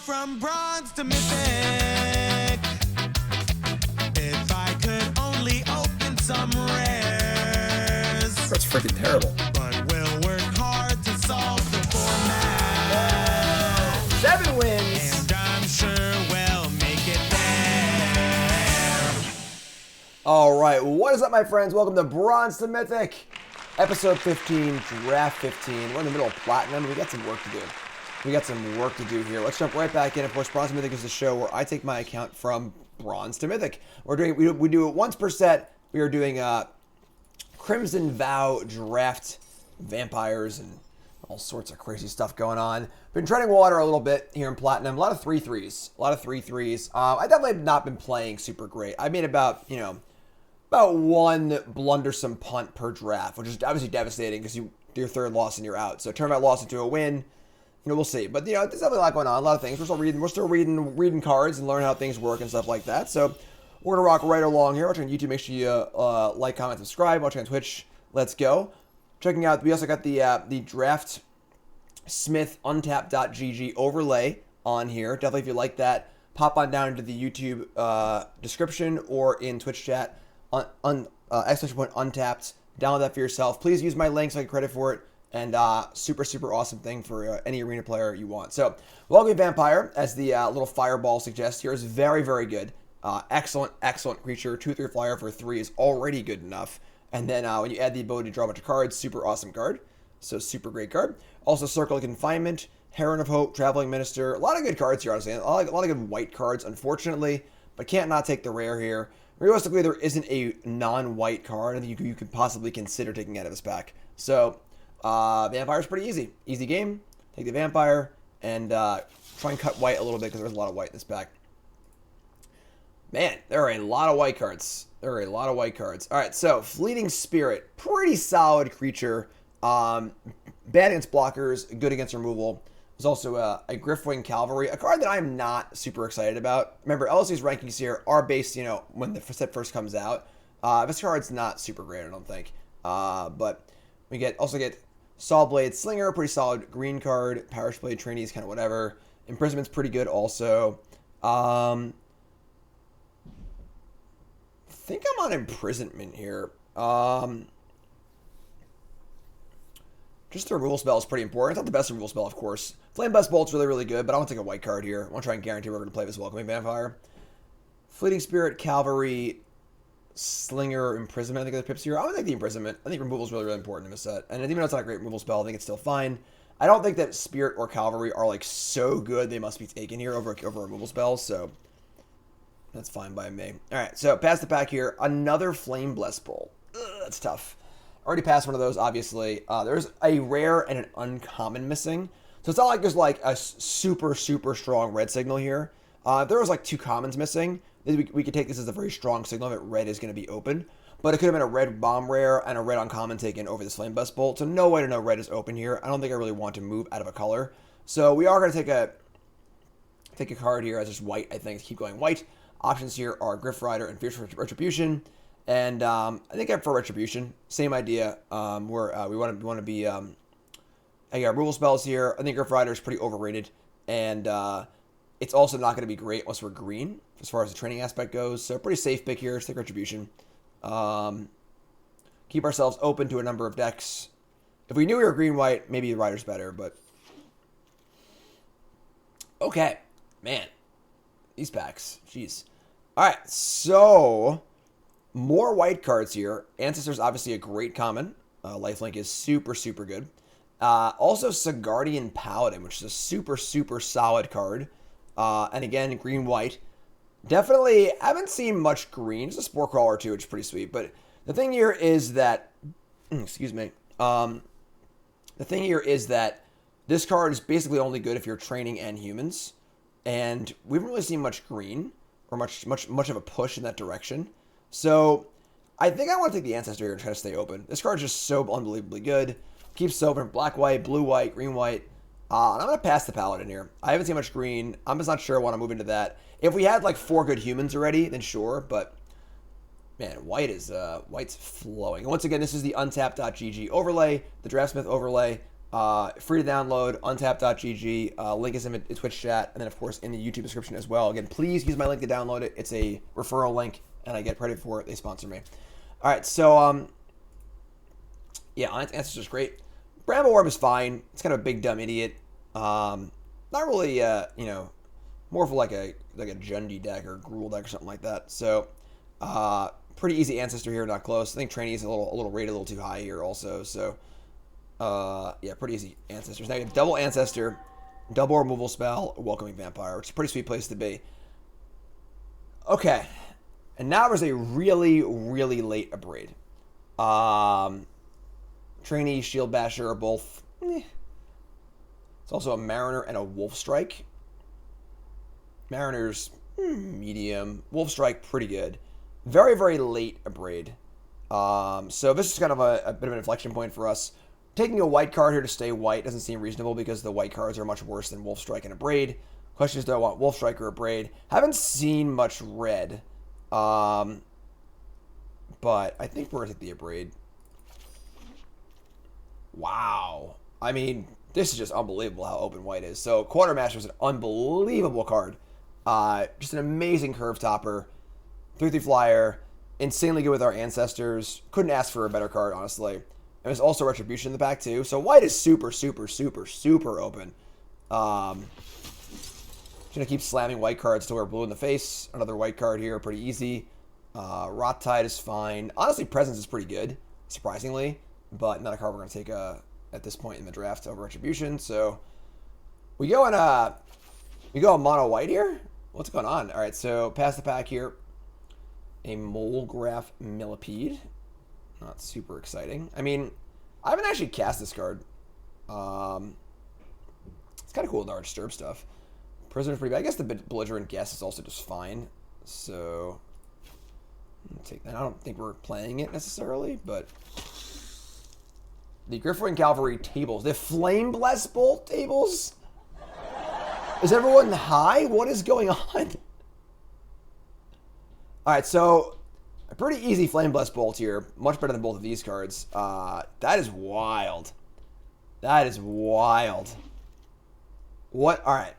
from bronze to mythic. If I could only open some rares. That's freaking terrible. But we'll work hard to solve the format. 7 wins. And I'm sure we'll make it there. All right, what is up, my friends? Welcome to Bronze to Mythic, episode 15, draft 15. We're in the middle of Platinum. We got some work to do. Here. Let's jump right back in. Of course, Bronze to Mythic is the show where I take my account from Bronze to Mythic. We do it once per set. We are doing Crimson Vow draft vampires and all sorts of crazy stuff going on. Been treading water a little bit here in Platinum. A lot of 3/3s. I definitely have not been playing super great. I made about one blundersome punt per draft, which is obviously devastating because your third loss and you're out. So turn that loss into a win. We'll see. But there's definitely a lot going on. A lot of things. We're still reading cards and learning how things work and stuff like that. So we're gonna rock right along here. Watching on YouTube, make sure you like, comment, subscribe. Watching on Twitch, let's go. Checking out. We also got the Draft Smith Untapped.gg overlay on here. Definitely, if you like that, pop on down into the YouTube description or in Twitch chat. Untapped. Download that for yourself. Please use my link so I get credit for it. And super awesome thing for any arena player you want. So, Welcome Vampire, as the little fireball suggests here, is very good. Excellent creature. 2/3 flyer for 3 is already good enough. And then when you add the ability to draw a bunch of cards, super awesome card. So, super great card. Also, Circle of Confinement, Heron of Hope, Traveling Minister. A lot of good cards here, honestly. A lot of good white cards, unfortunately. But can't not take the rare here. Realistically, there isn't a non-white card I think you could possibly consider taking out of this pack. So, Vampire's pretty easy. Easy game. Take the Vampire and try and cut white a little bit because there's a lot of white in this pack. Man, there are a lot of white cards. Alright, so Fleeting Spirit. Pretty solid creature. Bad against blockers, good against removal. There's also a Griffwing Cavalry, a card that I'm not super excited about. Remember, LSC's rankings here are based, when the set first comes out. This card's not super great, I don't think. But we also get Sawblade Slinger, pretty solid green card. Parish Blade Trainees, kind of whatever. Imprisoment's pretty good also. I think I'm on Imprisonment here. Just the removal spell is pretty important. It's not the best removal spell, of course. Flame Blast Bolt's really good, but I want to take a white card here. I want to try and guarantee we're going to play this Welcoming Vampire. Fleeting Spirit, Cavalry, Slinger, Imprisonment, I think are the pips here. I would take the Imprisonment. I think removal is really important in this set. And even though it's not a great removal spell, I think it's still fine. I don't think that Spirit or Cavalry are so good they must be taken here over removal spells, so that's fine by me. Alright, so past the pack here. Another Flame Blessed Bolt. That's tough. Already passed one of those, obviously. There's a rare and an uncommon missing. So it's not like there's a super strong red signal here. If there was 2 commons missing, we could take this as a very strong signal that red is going to be open. But it could have been a red bomb rare and a red uncommon taken over this Flame Blessed Bolt. So no way to know red is open here. I don't think I really want to move out of a color. So we are going to take a card here as just white, I think. Keep going white. Options here are Griff Rider and Fierce Retribution. And I think for Retribution, same idea. Where we want to be. I got removal spells here. I think Griff Rider is pretty overrated, and it's also not going to be great unless we're green as far as the training aspect goes. So pretty safe pick here. Stick Retribution. Keep ourselves open to a number of decks. If we knew we were green-white, maybe the Rider's better, but okay, man, these packs, jeez. All right, so more white cards here. Ancestor's obviously a great common. Lifelink is super good. Also, Sigardian Paladin, which is a super solid card. And again, green-white. Definitely haven't seen much green. It's a Spore Crawler too, which is pretty sweet. But the thing here is that, excuse me. The thing here is that this card is basically only good if you're training and humans. And we haven't really seen much green or much of a push in that direction. So I think I want to take the Ancestor here and try to stay open. This card is just so unbelievably good. Keeps open, black-white, blue-white, green-white. And I'm going to pass the Paladin here. I haven't seen much green. I'm just not sure I want to move into that. If we had 4 good humans already, then sure. But, man, white's flowing. And once again, this is the Untapped.gg overlay, the Draftsmith overlay. Free to download, untap.gg. Link is in the Twitch chat, and then, of course, in the YouTube description as well. Again, please use my link to download it. It's a referral link, and I get credit for it. They sponsor me. All right, so, yeah, Ancestor is great. Bramble Orb is fine. It's kind of a big, dumb idiot. Not really, you know, more of like a Jundi deck or Gruul deck or something like that. So, pretty easy Ancestor here, not close. I think Trainee is a little rated a little too high here also. So, yeah, pretty easy Ancestors. Now you have double Ancestor, double removal spell, Welcoming Vampire, which is a pretty sweet place to be. Okay, and now there's a really, really late Abrade. Trainee, Shield Basher are both. It's also a Mariner and a Wolf Strike. Mariner's medium. Wolf Strike, pretty good. Very, very late Abrade. So this is kind of a bit of an inflection point for us. Taking a white card here to stay white doesn't seem reasonable because the white cards are much worse than Wolf Strike and Abrade. Question is, do I want Wolf Strike or Abrade? Haven't seen much red. But I think we're going to take the Abrade. Wow. I mean, this is just unbelievable how open white is. So Quartermaster is an unbelievable card. Just an amazing curve topper. 3/3 flyer. Insanely good with our Ancestors. Couldn't ask for a better card, honestly. And there's also Retribution in the back, too. So white is super, super, super, super open. Just going to keep slamming white cards till we're blue in the face. Another white card here, pretty easy. Rot Tide is fine. Honestly, Presence is pretty good, surprisingly. But not a card we're going to take at this point in the draft over Retribution. So we go on mono white here. What's going on? All right, so pass the pack here. A Molegraph Millipede. Not super exciting. I mean, I haven't actually cast this card. It's kind of cool with our Disturb stuff. Prisoner's pretty bad. I guess the Belligerent Guess is also just fine. So I'll take that. I don't think we're playing it necessarily, but the Griffin Cavalry tables. The Flame Blessed Bolt tables? Is everyone high? What is going on? Alright, so a pretty easy Flame Blessed Bolt here. Much better than both of these cards. That is wild. That is wild. What? Alright.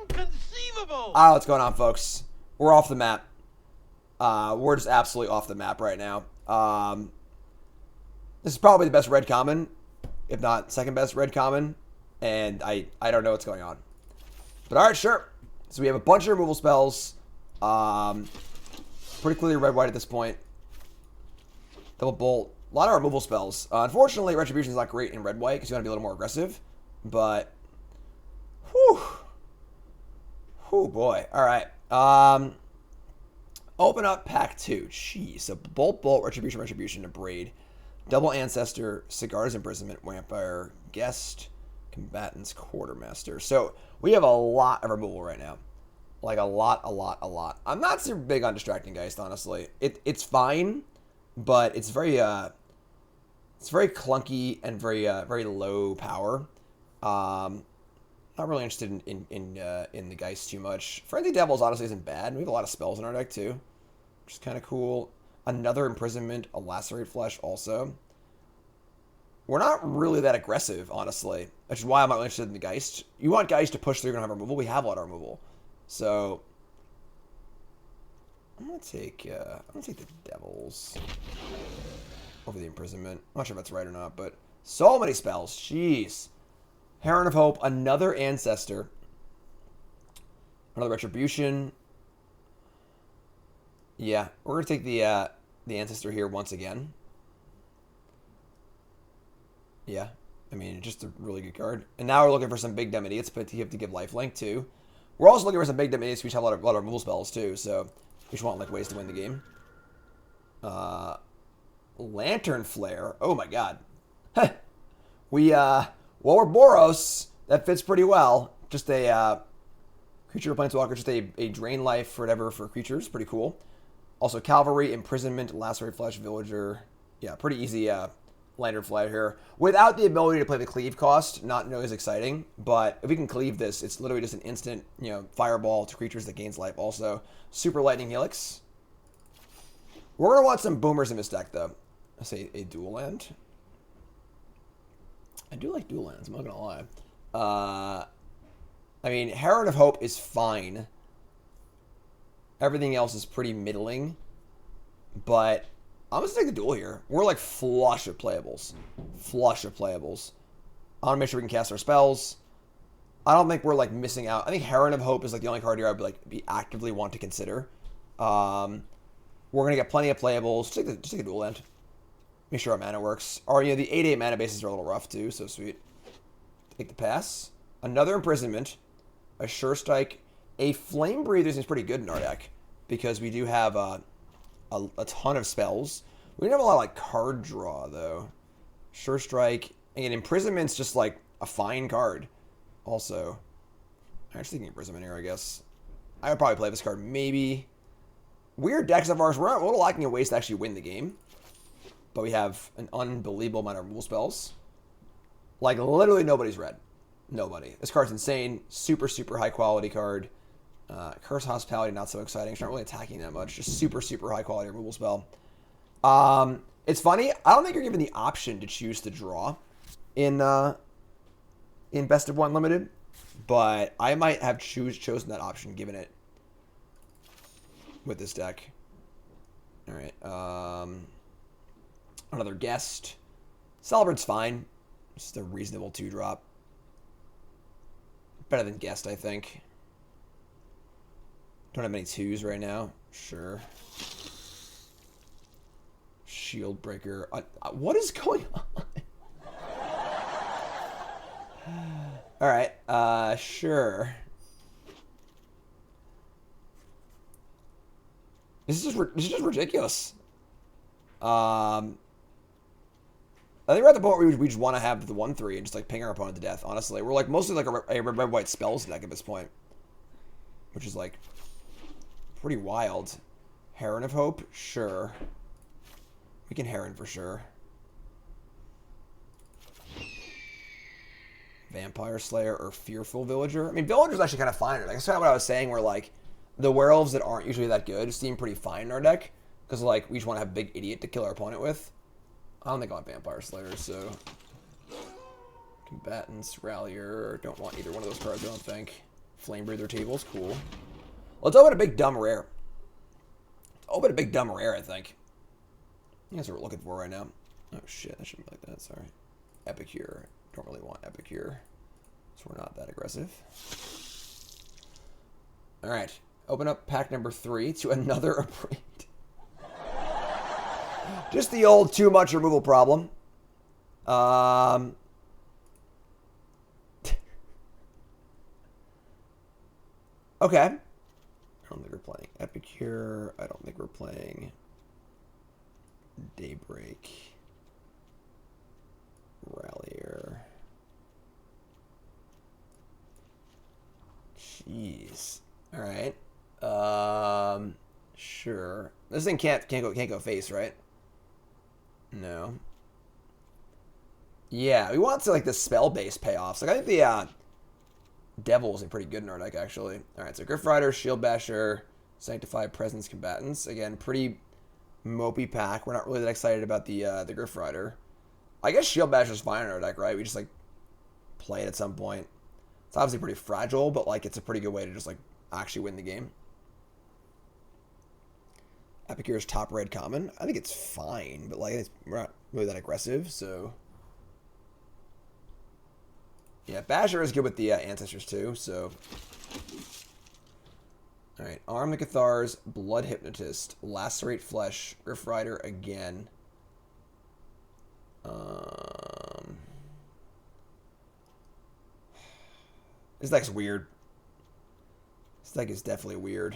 Inconceivable! I don't know what's going on, folks. We're off the map. We're just absolutely off the map right now. This is probably the best red common, if not second best red common, and I don't know what's going on. But alright, sure. So we have a bunch of removal spells. Pretty clearly red-white at this point. Double Bolt. A lot of removal spells. Unfortunately, Retribution is not great in red-white because you want to be a little more aggressive. But, whew. Whew, boy. Alright. Open up pack 2. Jeez. So Bolt, Retribution, Abrade. Double Ancestor, Cigar's Imprisonment, Vampire, Guest, Combatants, Quartermaster. So we have a lot of removal right now. Like a lot. I'm not super big on Distracting Geist, honestly. It's fine, but it's very clunky and very low power. Not really interested in the Geist too much. Frenzy Devils honestly isn't bad. We have a lot of spells in our deck too, which is kind of cool. Another Imprisonment, a Lacerate Flesh also. We're not really that aggressive, honestly, which is why I'm not interested in the Geist. You want Geist to push through and have removal. We have a lot of removal. So I'm gonna take the Devils over the Imprisonment. I'm not sure if that's right or not, but so many spells. Jeez. Heron of Hope, another Ancestor, another Retribution. Yeah, we're gonna take the Ancestor here once again. Yeah, I mean, just a really good card. And now we're looking for some big dumb idiots, but you have to give lifelink too. We're also looking for some big dumb idiots, which have a lot of removal spells too, so we just want like ways to win the game. Lantern Flare. Oh my god. Well, we're Boros. That fits pretty well. Just a creature or planeswalker, just a drain life or whatever for creatures. Pretty cool. Also, Cavalry, Imprisonment, Lacerate Flesh, Villager. Yeah, pretty easy Lantern Flare here. Without the ability to play the cleave cost, not nearly as exciting. But if we can cleave this, it's literally just an instant, fireball to creatures that gains life also. Super Lightning Helix. We're going to want some boomers in this deck, though. Let's say a dual land. I do like dual lands, I'm not gonna lie. I mean, Heron of Hope is fine. Everything else is pretty middling. But I'm gonna take the duel here. We're like flush of playables. Flush of playables. I want to make sure we can cast our spells. I don't think we're like missing out. I think Heron of Hope is like the only card here I'd be actively want to consider. We're gonna get plenty of playables. Just take a dual land. Make sure our mana works. Or the 8/8 mana bases are a little rough too, so sweet. Take the pass. Another imprisonment. A sure strike. A flame breather seems pretty good in our deck because we do have a ton of spells. We don't have a lot of like card draw though. Sure strike. And imprisonment's just like a fine card. Also, I'm just thinking imprisonment here, I guess. I would probably play this card maybe. Weird decks of ours. We're a little lacking in ways to actually win the game. But we have an unbelievable amount of rule spells. Like literally nobody's red. Nobody. This card's insane. Super, super high quality card. Curse Hospitality, not so exciting. It's not really attacking that much. Just super, super high quality removal spell. It's funny. I don't think you're given the option to choose to draw in Best of One Limited, but I might have chosen that option given it with this deck. All right. Another guest. Celebrate's fine. Just a reasonable 2-drop. Better than guest, I think. Don't have many 2s right now. Sure. Shield Breaker. What is going on? Alright. Sure. This is just ridiculous. I think we're at the point where we just want to have the 1/3 and just like ping our opponent to death, honestly. We're like mostly like a red-white spells deck at this point. Which is like pretty wild. Heron of Hope? Sure. We can Heron for sure. Vampire Slayer or Fearful Villager? I mean, Villager's actually kind of fine. Like, that's kind of what I was saying, where like the werewolves that aren't usually that good seem pretty fine in our deck. Because like we just want to have Big Idiot to kill our opponent with. I don't think I want Vampire Slayer, so... Combatants, Rallier, don't want either one of those cards, I don't think. Flame Breather Tables, cool. Let's open a big dumb rare. Open a big dumb rare, I think. That's what we're looking for right now. Oh shit, that shouldn't be like that, sorry. Epicure. Don't really want Epicure. So we're not that aggressive. Alright. Open up pack number 3 to another Appraid. Just the old too much removal problem. Okay. I don't think we're playing Epicure. I don't think we're playing Daybreak. Rallier. Jeez. All right. Sure. This thing can't go face, right? No. Yeah, we want to like the spell-based payoffs. Like I think the Devils are pretty good in our deck actually. All right, so Griff Rider, Shield Basher, Sanctified Presence Combatants. Again, pretty mopey pack. We're not really that excited about the Griff Rider. I guess Shield Basher's fine in our deck, right? We just like play it at some point. It's obviously pretty fragile, but like it's a pretty good way to just like actually win the game. Epicure's top red common. I think it's fine, but like we're not really that aggressive, so yeah. Basher is good with the ancestors too, so all right. Arm the Cathars, Blood Hypnotist, Lacerate Flesh, Griff Rider again. This deck's weird. This deck is definitely weird.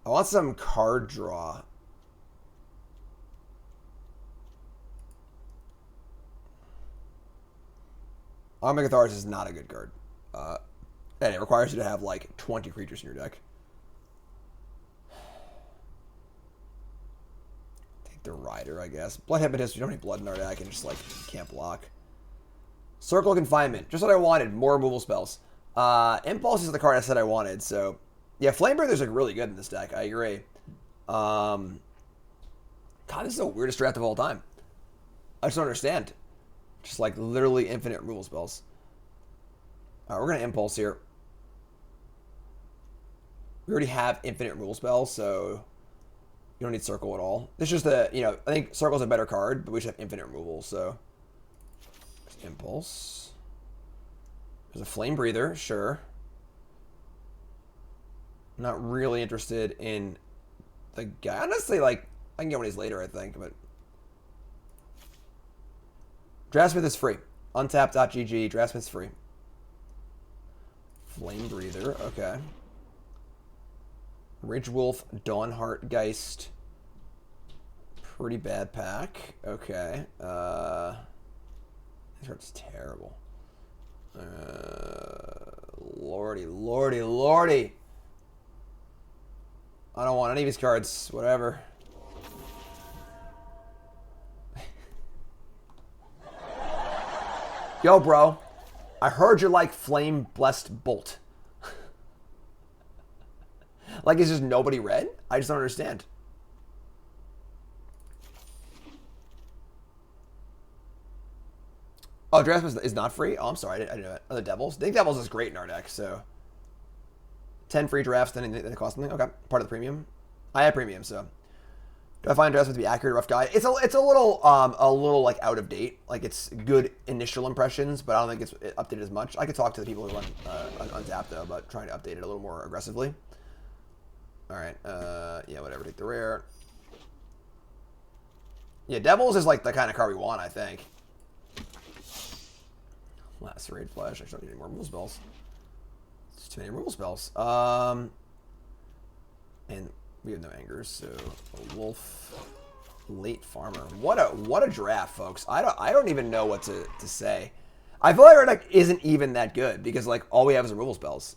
I want some card draw. Armor Cathars is not a good card. And it requires you to have like 20 creatures in your deck. Take the Rider, I guess. Blood Hypnotist, we don't need blood in our deck and just like can't block. Circle Confinement, just what I wanted. More removal spells. Impulse is the card I said I wanted, so yeah, Flame Breather's like really good in this deck. I agree. God, this is the weirdest draft of all time. I just don't understand. Just like literally infinite removal spells. All right, we're gonna impulse here. We already have infinite removal spells, so you don't need circle at all. It's just that, I think circle's a better card, but we should have infinite removal, so impulse. There's a flame breather, sure. Not really interested in the guy. Honestly, like, I can get one of these later, I think, but Draftsmith is free. Untap.gg, Draftsmith's free. Flame breather, okay. Ridge Wolf, Dawnheart Geist. Pretty bad pack. Okay. This card's terrible. Lordy, lordy, lordy. I don't want any of these cards. Whatever. Yo, bro. I heard you like Flame Blessed Bolt. Like, is just nobody red? I just don't understand. Oh, Draftsmith is not free? Oh, I'm sorry. I didn't know that. Oh, the Devils? I think Devils is great in our deck, so 10 free drafts, then it costs something. Okay, part of the premium. I have premium, so do I find Draftsmith to be accurate, rough guy? It's a little like out of date. Like, it's good initial impressions, but I don't think it's updated as much. I could talk to the people who run Untapped though, about trying to update it a little more aggressively. All right, yeah, whatever. Take the rare. Yeah, Devils is like the kind of card we want, I think. Lacerate Flash. I don't need any more removal spells. It's too many removal spells. And we have no angers, so a wolf, late farmer. What a draft, folks. I don't even know what to say. I feel like our deck isn't even that good because like all we have is removal spells.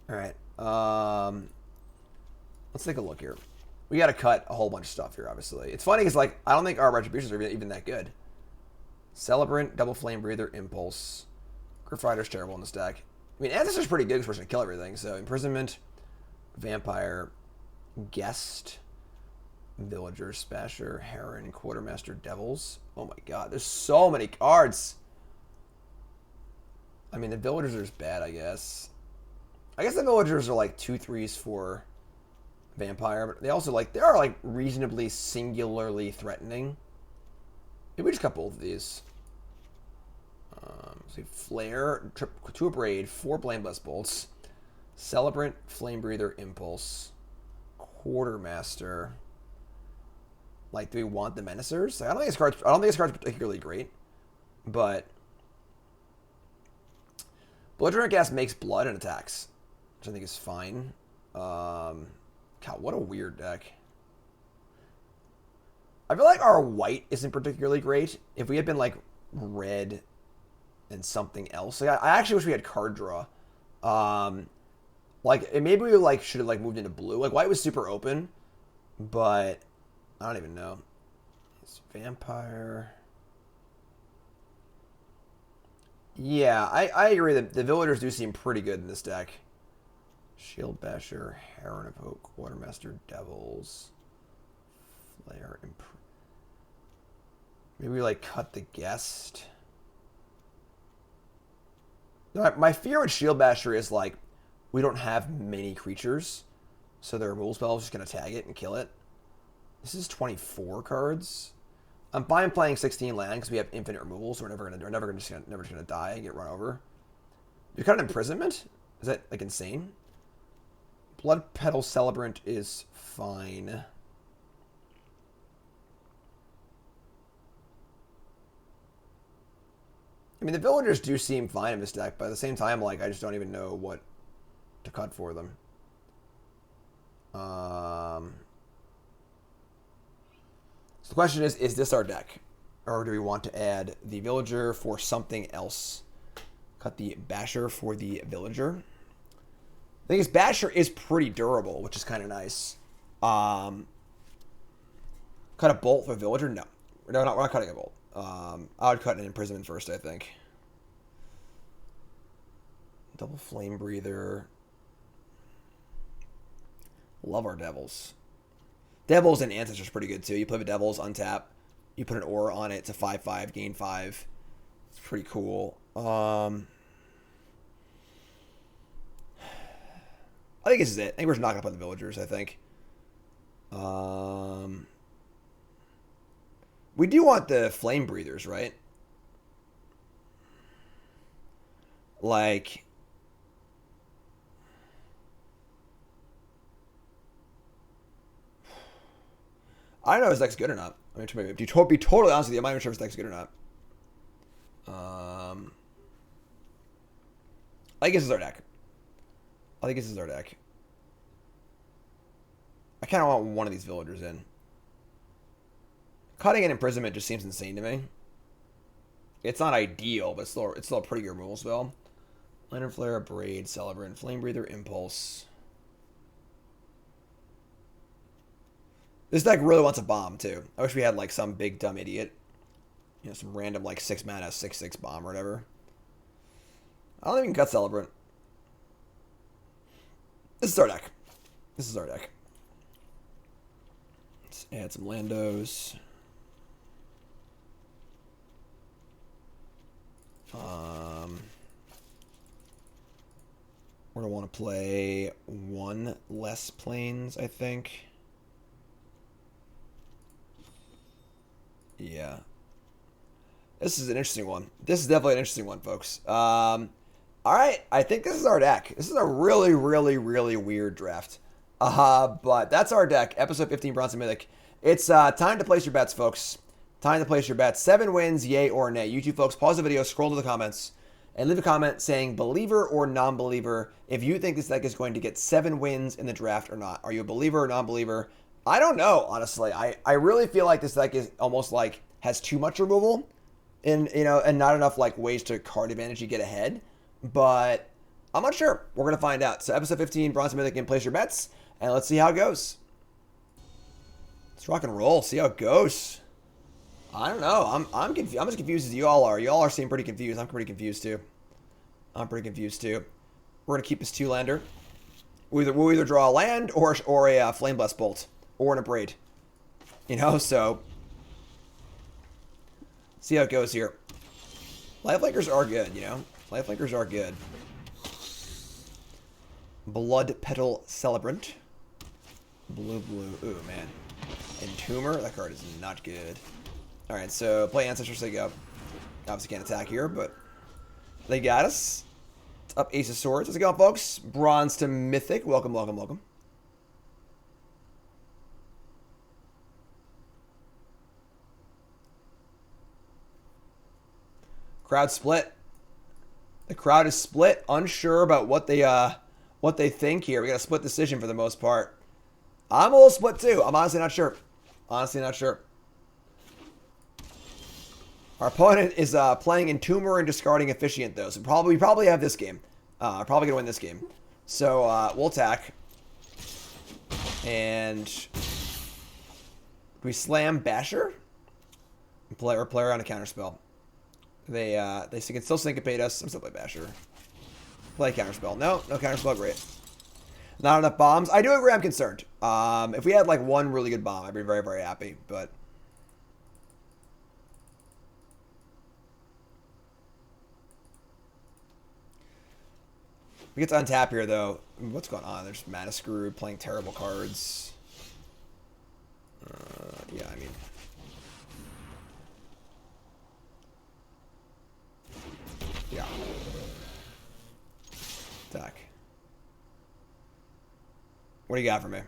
All right. Let's take a look here. We got to cut a whole bunch of stuff here, obviously. It's funny because, like, I don't think our retributions are even that good. Celebrant, Double Flame Breather, Impulse. Griff Rider's terrible in this deck. I mean, Ancestor's pretty good because we're going to kill everything. So, Imprisonment, Vampire, Guest, Villager, Spasher, Heron, Quartermaster, Devils. Oh my god, there's so many cards. I mean, the Villagers are just bad, I guess. I guess the Villagers are like 2/3s for Vampire, but they also they are like reasonably singularly threatening. Maybe we just cut both of these. So Flare, 2 Abrade, 4 Blameless Bolts, Celebrant, Flame Breather, Impulse, Quartermaster. Like, do we want the Menacers? Like, I don't think this card's particularly great, but Belligerent Gas makes blood and attacks, which I think is fine. God, what a weird deck. I feel like our white isn't particularly great. If we had been like red and something else, like I actually wish we had card draw. Maybe we should have moved into blue. Like, white was super open, but I don't even know. It's Vampire. Yeah, I agree that the Villagers do seem pretty good in this deck. Shield Basher, Heron of Hope, Quartermaster, Devils, Flare, maybe we cut the Guest. My fear with Shield Basher is we don't have many creatures, so the removal spell is just gonna tag it and kill it. This is 24 cards. I'm fine playing 16 land because we have infinite removal, so we're never gonna die and get run over. You cut an Imprisonment? Is that insane? Blood Petal Celebrant is fine. I mean, the Villagers do seem fine in this deck, but at the same time, I just don't even know what to cut for them. So the question is this our deck? Or do we want to add the Villager for something else? Cut the Basher for the Villager. The thing is, Basher is pretty durable, which is kind of nice. Cut a Bolt for Villager? No. We're not cutting a Bolt. I would cut an Imprisonment first, I think. Double Flame Breather. Love our Devils. Devils and Ancestors pretty good too. You play with Devils, untap. You put an aura on it. It's a 5/5, gain 5. It's pretty cool. I think this is it. I think we're just not gonna play the Villagers. I think. We do want the Flame Breathers, right? Like, I don't know if his deck's good or not. I mean, to be totally honest with you, I'm not even sure if his deck's good or not. I think this is our deck. I think this is our deck. I kind of want one of these Villagers in. Cutting an Imprisonment just seems insane to me. It's not ideal, but it's still a pretty good removal spell. Lantern Flare, Braid, Celebrant, Flame Breather, Impulse. This deck really wants a bomb, too. I wish we had, like, some big dumb idiot. You know, some random, like, 6 mana, 6/6 bomb or whatever. I don't even cut Celebrant. This is our deck. This is our deck. Let's add some Landos. We're going to want to play one less planes, I think. Yeah. This is an interesting one. This is definitely an interesting one, folks. All right. I think this is our deck. This is a really, really, really weird draft. But that's our deck. Episode 15, Bronze and Mythic. It's time to place your bets, folks. Time to place your bets. 7 wins, yay or nay. You two folks, pause the video, scroll to the comments, and leave a comment saying believer or non-believer if you think this deck is going to get 7 wins in the draft or not. Are you a believer or non-believer? I don't know, honestly. I really feel like this deck is almost like has too much removal and not enough like ways to card advantage to get ahead. But I'm not sure. We're going to find out. So episode 15, Bronze and Mythic, and place your bets, and let's see how it goes. Let's rock and roll. See how it goes. I don't know. I'm confused. I'm as confused as you all are. You all are seem pretty confused. I'm pretty confused too. I'm pretty confused too. We're gonna keep this 2-lander. We'll either draw a land or a Flame Blast Bolt or an Abrade. You know, so see how it goes here. Lifelinkers are good. You know, Lifelinkers are good. Blood Petal Celebrant. Blue. Ooh man. Entomber. That card is not good. Alright, so play Ancestors, they go. Obviously can't attack here, but they got us. It's up Ace of Swords. How's it going, folks? Bronze to Mythic. Welcome, welcome, welcome. Crowd split. The crowd is split, unsure about what they think here. We got a split decision for the most part. I'm a little split too. I'm honestly not sure. Honestly not sure. Our opponent is playing Entomber and discarding Efficient, though. So we probably have this game. Probably going to win this game. So we'll attack. And we slam Basher. Play on a counterspell. They can still syncopate us. I'm still play Basher. Play counterspell. No counterspell. Great. Not enough bombs. I do agree. I'm concerned. If we had like one really good bomb, I'd be very, very happy. But we get to untap here, though. What's going on? There's mana screwed, playing terrible cards. Yeah, I mean, yeah. Attack. What do you got for me?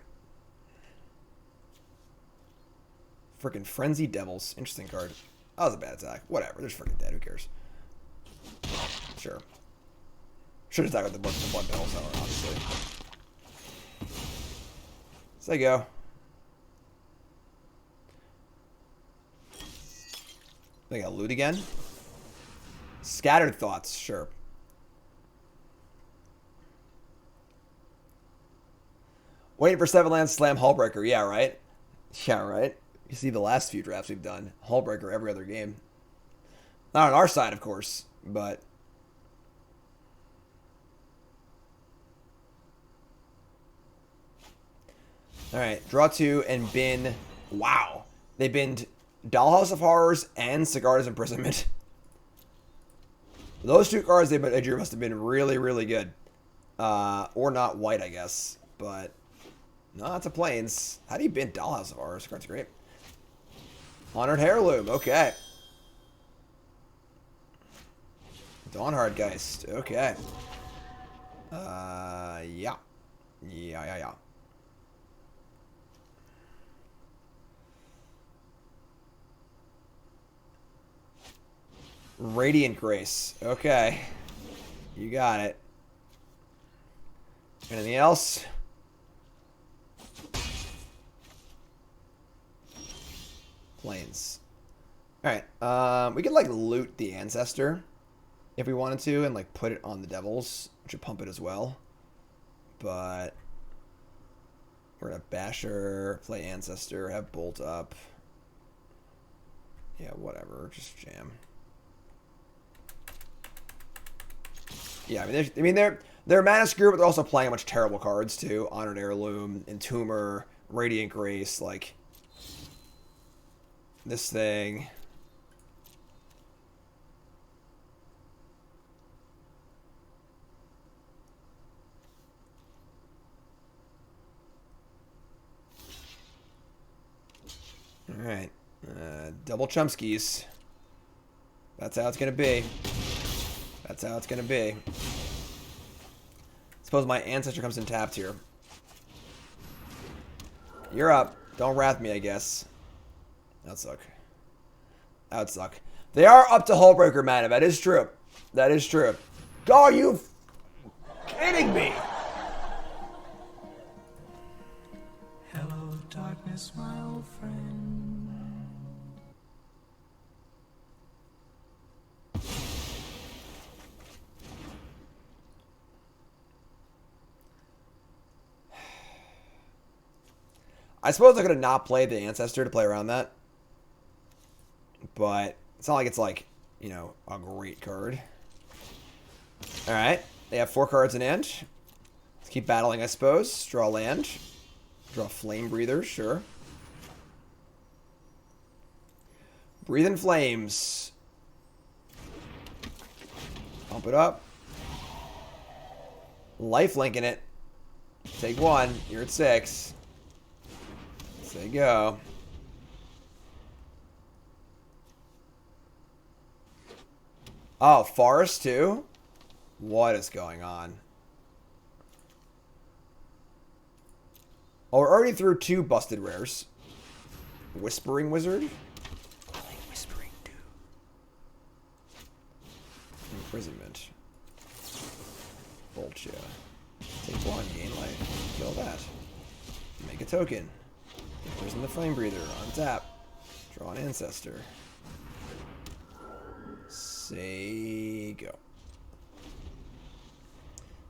Freaking Frenzy Devils. Interesting card. That was a bad attack. Whatever. They're just freaking dead. Who cares? Sure. Should attack with the blood pedal seller, obviously. So there you go. They got loot again. Scattered Thoughts, sure. Waiting for 7 lands, slam Hullbreaker. Yeah, right? Yeah, right? You see the last few drafts we've done. Hullbreaker every other game. Not on our side, of course, but Alright, draw 2 and bin. Wow. They binned Dollhouse of Horrors and Cigar's Imprisonment. Those 2 cards they drew must have been really, really good. Or not white, I guess. But, no, it's a Plains. How do you bin Dollhouse of Horrors? Card's great. Honored Heirloom, okay. Dawnhard Geist, okay. Yeah. Yeah. Radiant Grace, okay. You got it. Anything else? Plains. Alright, we could, like, loot the Ancestor if we wanted to and, like, put it on the Devils, which would pump it as well. But we're gonna Basher, play Ancestor, have Bolt up. Yeah, whatever, just jam. Yeah, they're mana screw, but they're also playing a bunch of terrible cards too. Honored Heirloom, Entomber, Radiant Grace, like this thing. All right, double Chumskies. That's how it's gonna be. That's how it's gonna be. Suppose my Ancestor comes in tapped here. You're up. Don't wrath me, I guess. That'd suck. That would suck. They are up to Hullbreaker mana. That is true. That is true. Are you kidding me? Hello, darkness, my old friend. I suppose I could have not played the Ancestor to play around that. But it's not like it's like, you know, a great card. Alright. They have 4 cards in hand. Let's keep battling, I suppose. Draw land. Draw Flame Breather, sure. Breathing Flames. Pump it up. Lifelink in it. Take 1. You're at 6. There you go. Oh, Forest too? What is going on? Oh, we're already through 2 busted rares. Whispering Wizard? I like Whispering too. Imprisonment. Bolt, yeah. Take 1, gain life. Kill that. Make a token. Imprison the Flame Breather. Untap. Draw an Ancestor. Say go.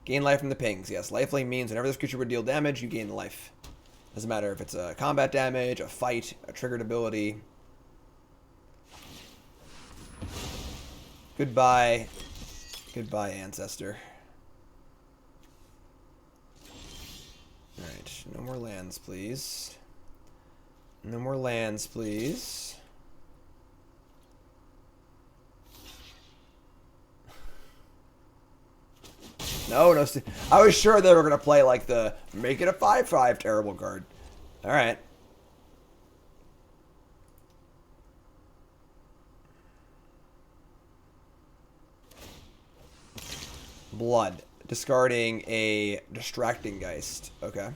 Gain life from the pings. Yes, lifelink means whenever this creature would deal damage, you gain life. Doesn't matter if it's a combat damage, a fight, a triggered ability. Goodbye. Goodbye, Ancestor. Alright, no more lands, please. No more lands, please. No. I was sure they were going to play like the make it a 5/5 terrible card. Alright. Blood. Discarding a Distracting Geist. Okay.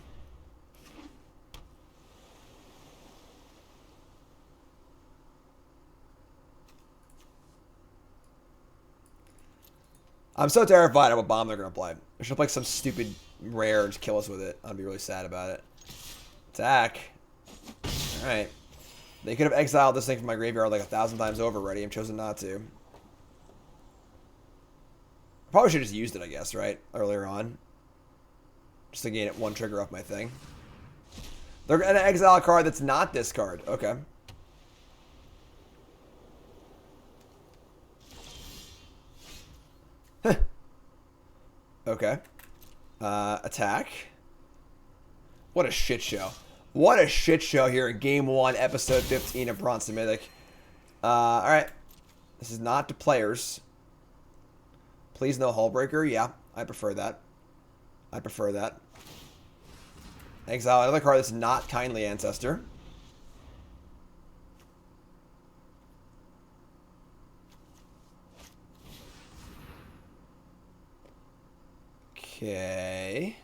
I'm so terrified of what bomb they're going to play. They should play some stupid rare to kill us with it. I'd be really sad about it. Attack. Alright. They could have exiled this thing from my graveyard like 1,000 times over already. I've chosen not to. Probably should have just used it, I guess, right? Earlier on. Just to gain it 1 trigger off my thing. They're going to exile a card that's not this card. Okay. Okay. Attack. What a shit show. What a shit show here in Game 1, Episode 15 of Bronze Mythic. Alright. This is not to players. Please no Hullbreaker. Yeah, I prefer that. I prefer that. Exile another card that's not Kindly Ancestor. Okay.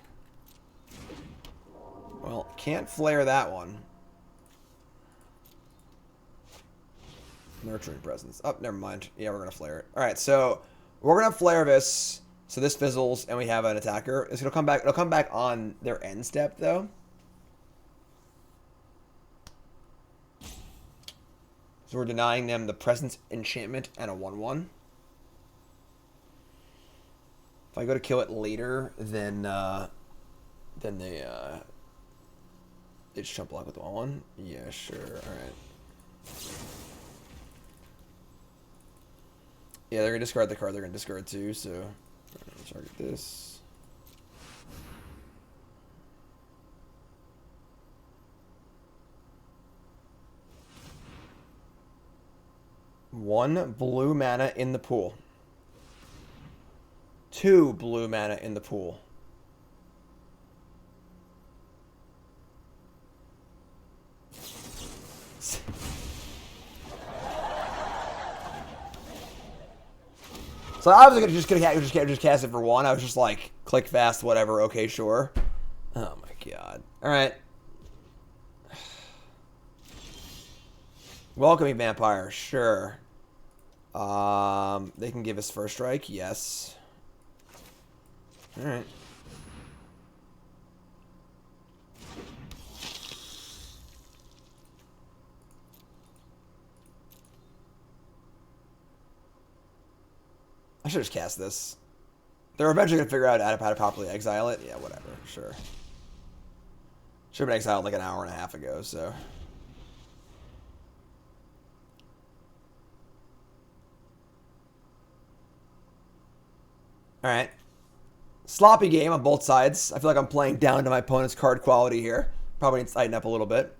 Well, can't flare that one. Nurturing Presence. Oh, never mind. Yeah, we're going to flare it. Alright, so we're going to flare this. So this fizzles, and we have an attacker. It's going to come back. It'll come back on their end step, though. So we're denying them the Presence Enchantment and a 1/1. If I go to kill it later, then they just jump block with the 1/1. Yeah, sure. All right. Yeah, they're gonna discard the card. They're gonna discard too. So I'm gonna target this. One blue mana in the pool. 2 blue mana in the pool. So I was just gonna cast it for 1. I was just like, click fast, whatever. Okay, sure. Oh my god. All right. Welcoming Vampire, sure. They can give us first strike, yes. All right. I should just cast this. They're eventually going to figure out how to properly exile it. Yeah, whatever. Sure. Should have been exiled like an hour and a half ago, so. Alright. Sloppy game on both sides. I feel like I'm playing down to my opponent's card quality here. Probably need to tighten up a little bit.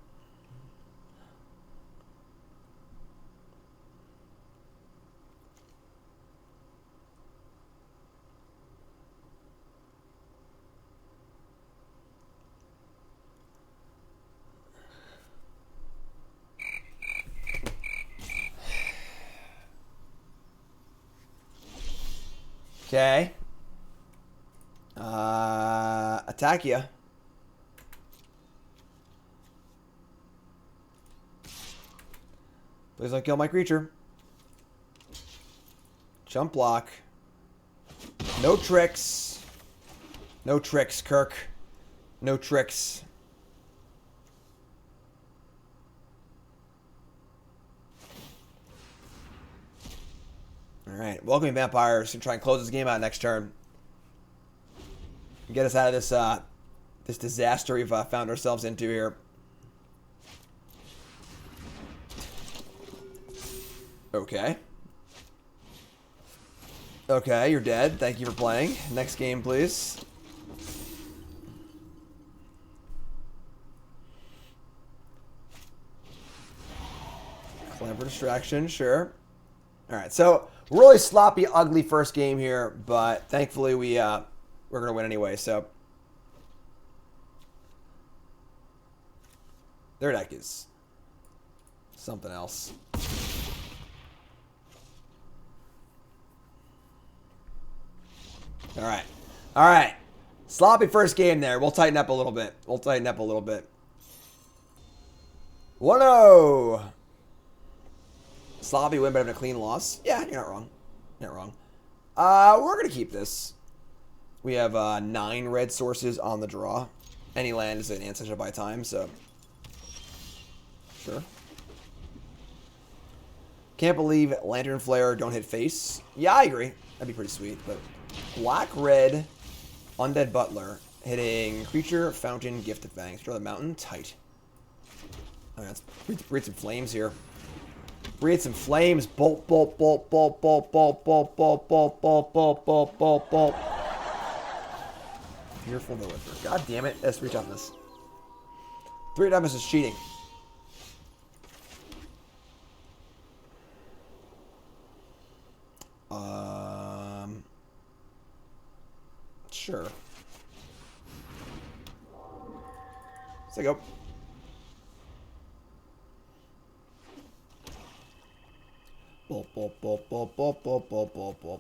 Okay. Attack ya. Please don't kill my creature. Jump block. No tricks. No tricks, Kirk. No tricks. Alright, welcoming Vampires to try and close this game out next turn. Get us out of this this disaster we've found ourselves into here. Okay. Okay, you're dead. Thank you for playing. Next game, please. Clever distraction, sure. Alright, so really sloppy, ugly first game here, but thankfully we're gonna win anyway, so their deck is something else. Alright. Alright. Sloppy first game there. We'll tighten up a little bit. 1-0. Sloppy win, but having a clean loss. Yeah, you're not wrong. You're not wrong. We're going to keep this. We have 9 red sources on the draw. Any land is an ancestor by time, so. Sure. Can't believe Lantern Flare don't hit face. Yeah, I agree. That'd be pretty sweet, but. Black-red Undead Butler hitting creature, fountain, Gifted Fangs. Draw the mountain, tight. Alright, let's breathe some flames here. Breathe some flames. Bolt, bolt, bolt, bolt, bolt, bolt, bolt, bolt, bolt, bolt, bolt, bolt, bolt, bolt. Fearful no whimper. God damn it. Let's reach on this. 3 damage is cheating. Sure. Let's go. Boop, boop, boop, boop, boop, boop, boop, boop, boop.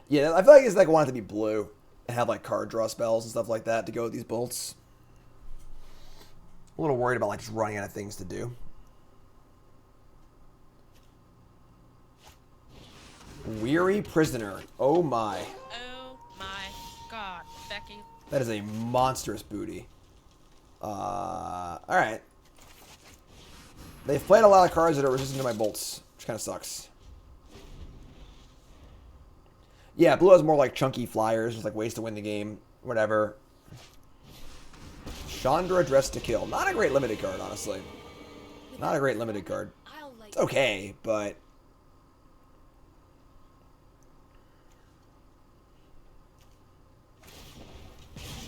Yeah, I feel like it's like I want it to be blue and have like card draw spells and stuff like that to go with these bolts. A little worried about like just running out of things to do. Weary Prisoner. Oh my. Oh my god, Becky. That is a monstrous booty. Alright. They've played a lot of cards that are resistant to my bolts, which kind of sucks. Yeah, blue has more like chunky flyers, just like ways to win the game, whatever. Chandra Dressed to Kill. Not a great limited card, honestly. Not a great limited card. It's okay, but...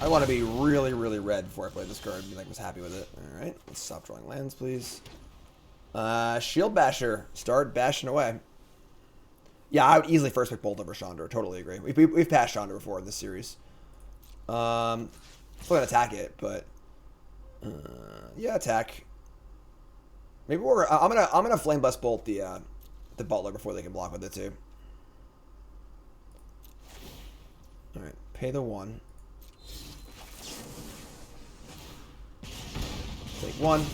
I want to be really, really red before I play this card and be like, was happy with it. Alright, let's stop drawing lands, please. Shield Basher. Start bashing away. Yeah, I would easily first pick Bolt over Chandra. Totally agree. We've passed Chandra before in this series. Still gonna attack it, but yeah, attack. Maybe I'm gonna Flame Blast Bolt the Butler before they can block with it too. All right, pay the 1. Take 1.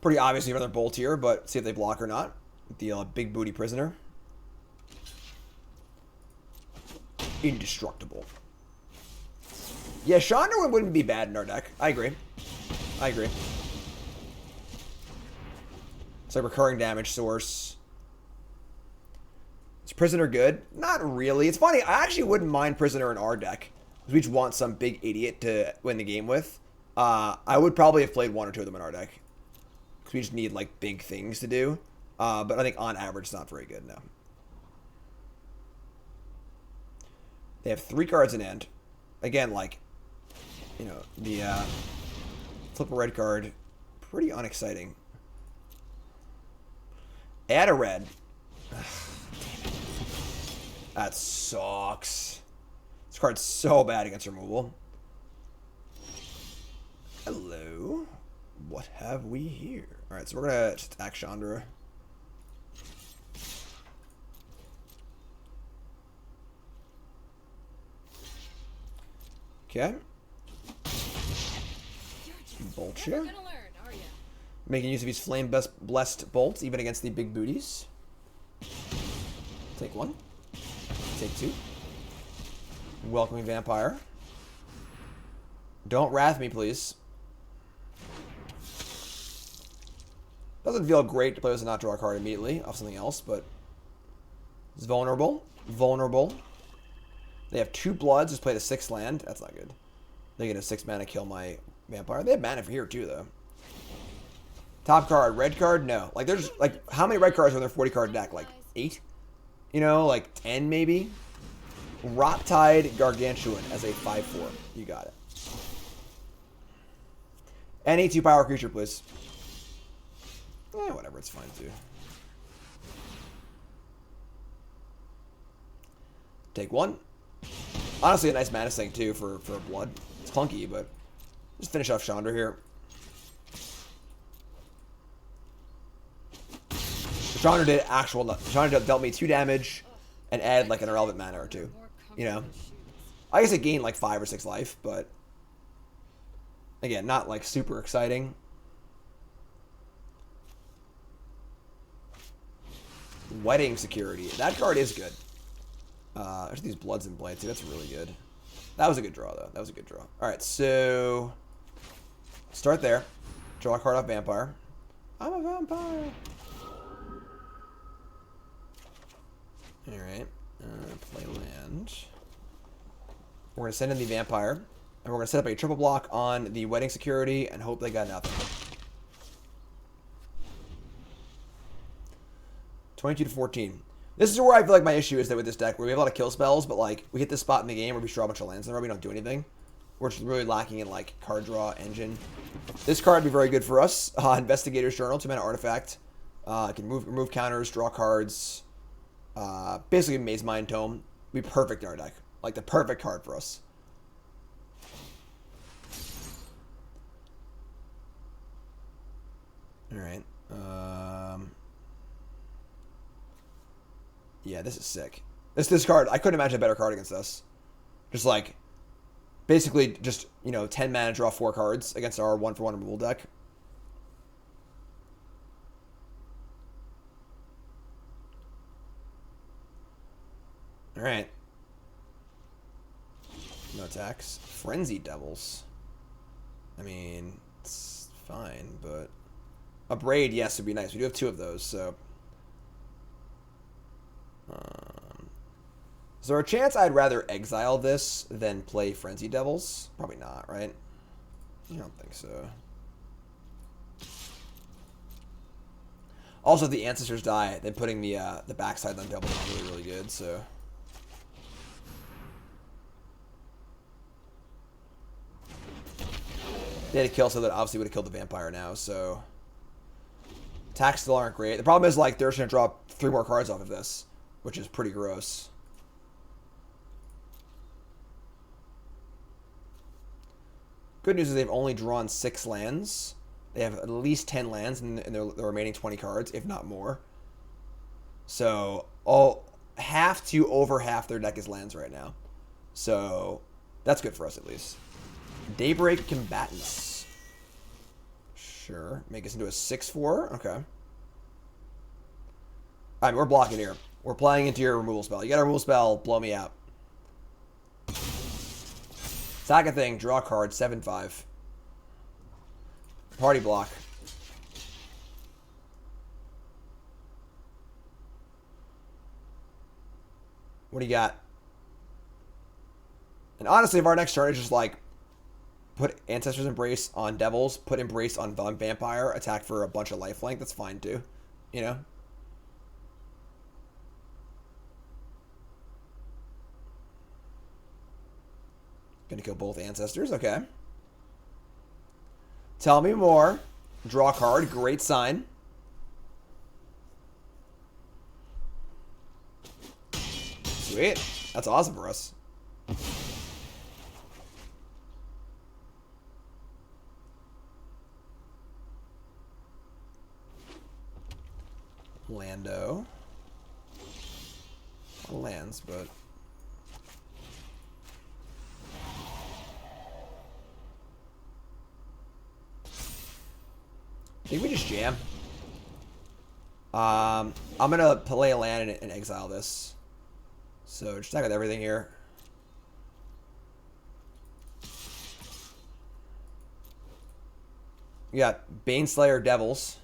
Pretty obviously another Bolt here, but see if they block or not. The Big Booty Prisoner. Indestructible. Yeah, Chandra wouldn't be bad in our deck. I agree. I agree. It's like recurring damage source. Is Prisoner good? Not really. It's funny. I actually wouldn't mind Prisoner in our deck. Because we just want some big idiot to win the game with. I would probably have played 1 or 2 of them in our deck. Because we just need, like, big things to do. But I think on average, it's not very good, no. They have 3 cards in hand. Again, like, you know, the flip a red card. Pretty unexciting. Add a red. Ugh, damn it. That sucks. This card's so bad against removal. Hello. What have we here? Alright, so we're going to just attack Chandra. Okay. Bolt here. Making use of these Flame Blessed Bolts, even against the big booties. Take 1. Take 2. Welcoming Vampire. Don't wrath me, please. Doesn't feel great to play this and not draw a card immediately off something else, but it's vulnerable. Vulnerable. They have 2 bloods, just played a 6 land. That's not good. They get a 6 mana kill my Vampire. They have mana for here too, though. Top card, red card? No. Like, there's, like, how many red cards are in their 40 card deck? Like, 8? You know, like 10 maybe? Rot-Tide Gargantuan as a 5/4. You got it. Any 2-power creature, please. Whatever, it's fine too. Take 1. Honestly, a nice mana sink too for a blood. It's clunky, but just finish off Chandra here. Chandra did actual. Chandra dealt me 2 damage and added like an irrelevant mana or 2. You know, I guess it gained like 5 or 6 life, but again, not like super exciting. Wedding Security. That card is good. There's these bloods in play too. That's really good. That was a good draw though. That was a good draw. All right, so start there. Draw a card off Vampire. I'm a vampire. All right. Play land. We're gonna send in the Vampire, and we're gonna set up a triple block on the Wedding Security and hope they got nothing. 22-14. This is where I feel like my issue is that with this deck, where we have a lot of kill spells, but like we hit this spot in the game where we draw a bunch of lands in a row, we don't do anything. We're just really lacking in like card draw engine. This card would be very good for us. Investigator's Journal, 2-mana artifact. Can remove counters, draw cards. Basically, Maze Mind Tome. Be perfect in our deck. Like the perfect card for us. All right. Yeah, this is sick. This card, I couldn't imagine a better card against us. Just like, basically, just 10 mana, draw 4 cards against our 1-for-1 removal deck. All right. No attacks. Frenzy Devils. I mean, it's fine, but a Braid, yes, would be nice. We do have 2 of those, so. Is there a chance I'd rather exile this than play Frenzy Devils? Probably not, right? I don't think so. Also, if the Ancestors die, then putting the backside on Devils is really, really good, so. They had to kill, so that obviously would have killed the Vampire now, so. Attacks still aren't great. The problem is, like, they're just going to draw 3 more cards off of this, which is pretty gross. Good news is they've only drawn 6 lands. They have at least 10 lands in the remaining 20 cards, if not more. So, half to over half their deck is lands right now. So, that's good for us at least. Daybreak Combatants. Sure. Make us into a 6/4. Okay. Alright, we're blocking here. We're playing into your removal spell. You got a removal spell, blow me out. Sack a thing, draw a card, 7/5. Party block. What do you got? And honestly, if our next turn is just like put Ancestor's Embrace on Devils, put Embrace on Vampire, attack for a bunch of lifelink, that's fine too. You know? Gonna kill both Ancestors, okay. Tell me more. Draw a card, great sign. Sweet. That's awesome for us. Lando. Lands, but I think we just jam. I'm gonna play a land and exile this. So just attack with everything here. We got Baneslayer Devils.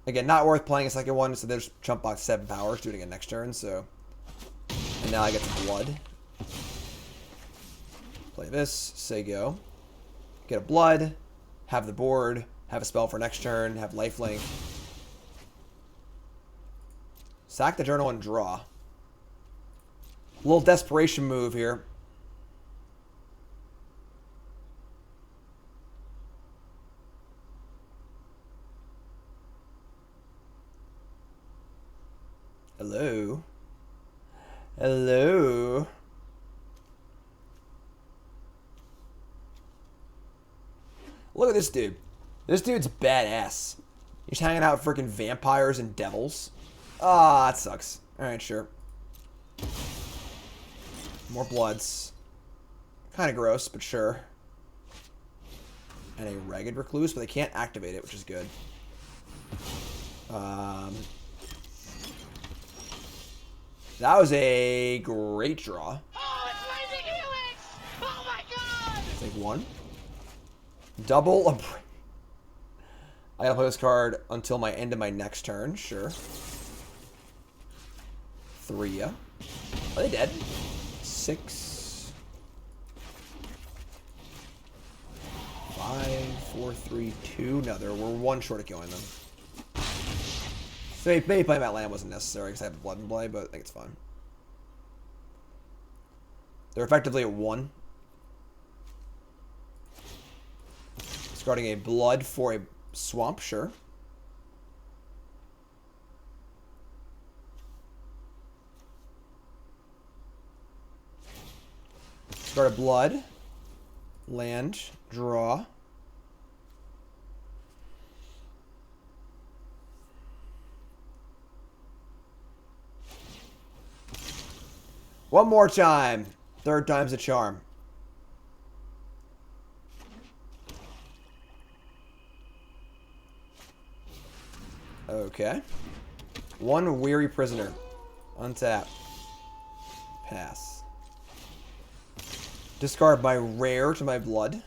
Again, not worth playing a second one, so there's chump box 7 powers, doing it again next turn, so. And now I get the blood. Play this, say go. Get a blood, have the board, have a spell for next turn, have lifelink. Sack the journal and draw. A little desperation move here. Hello. Hello. Look at this dude. This dude's badass. He's hanging out with freaking vampires and devils. Ah, that sucks. Alright, sure. More bloods. Kind of gross, but sure. And a Ragged Recluse, but they can't activate it, which is good. That was a great draw. Oh, it's Mythic Helix! Oh my god! Take 1. Double a... I gotta play this card until my end of my next turn. Sure. 3, yeah. Are they dead? 6. 5, 4, 3, 2. No, we're 1 short of killing them. So maybe playing that land wasn't necessary because I have the blood in play, but I think it's fine. They're effectively at 1. Discarding a blood for a swamp, sure. Discard a blood. Land. Draw. One more time. Third time's a charm. Okay. One weary prisoner. Untap. Pass. Discard my rare to my blood.